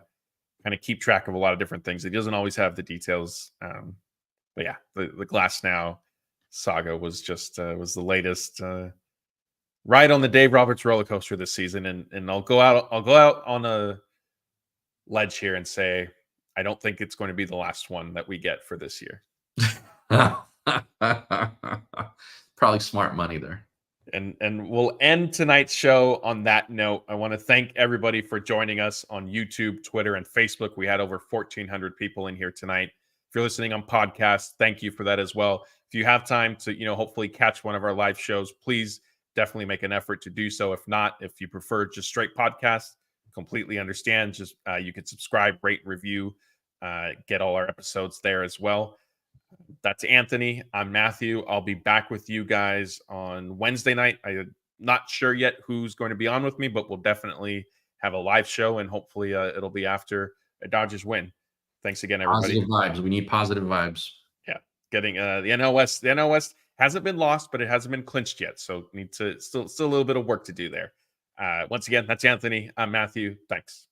kind of keep track of a lot of different things. He doesn't always have the details. But yeah, the Glasnow saga was just was the latest ride on the Dave Roberts roller coaster this season. And I'll go out on a ledge here and say I don't think it's going to be the last one that we get for this year. Probably smart money there. And we'll end tonight's show on that note. I want to thank everybody for joining us on YouTube, Twitter, and Facebook. We had over 1,400 people in here tonight. If you're listening on podcast, thank you for that as well. If you have time to, hopefully catch one of our live shows, please definitely make an effort to do so. If not, if you prefer just straight podcast, completely understand. Just you can subscribe, rate, review, get all our episodes there as well. That's Anthony. I'm Matthew. I'll be back with you guys on Wednesday night. I'm not sure yet who's going to be on with me, but we'll definitely have a live show, and hopefully it'll be after a Dodgers win. Thanks again, everybody. Positive vibes. We need positive vibes. Yeah, getting the NL West. The NL West hasn't been lost, but it hasn't been clinched yet. So need to still a little bit of work to do there. Once again, that's Anthony. I'm Matthew. Thanks.